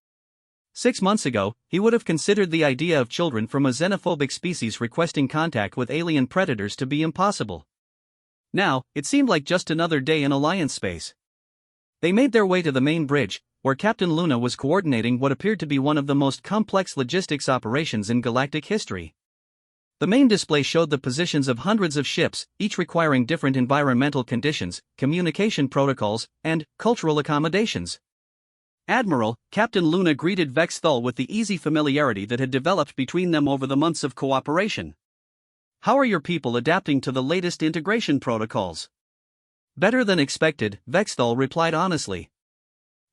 6 months ago, he would have considered the idea of children from a xenophobic species requesting contact with alien predators to be impossible. Now, it seemed like just another day in Alliance space. They made their way to the main bridge, where Captain Luna was coordinating what appeared to be one of the most complex logistics operations in galactic history. The main display showed the positions of hundreds of ships, each requiring different environmental conditions, communication protocols, and cultural accommodations. Admiral, Captain Luna greeted Vexthal with the easy familiarity that had developed between them over the months of cooperation. How are your people adapting to the latest integration protocols? Better than expected, Vexthal replied honestly.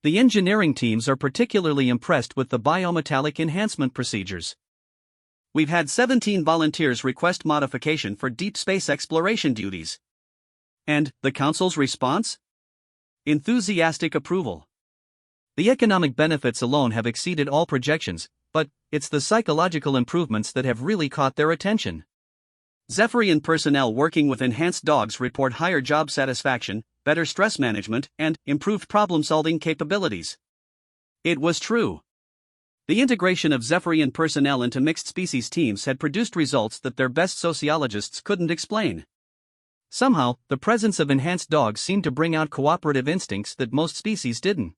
The engineering teams are particularly impressed with the biometallic enhancement procedures. We've had 17 volunteers request modification for deep space exploration duties. And the Council's response? Enthusiastic approval. The economic benefits alone have exceeded all projections, but it's the psychological improvements that have really caught their attention. Zephyrian personnel working with enhanced dogs report higher job satisfaction, better stress management, and improved problem-solving capabilities. It was true. The integration of Zephyrian personnel into mixed-species teams had produced results that their best sociologists couldn't explain. Somehow, the presence of enhanced dogs seemed to bring out cooperative instincts that most species didn't.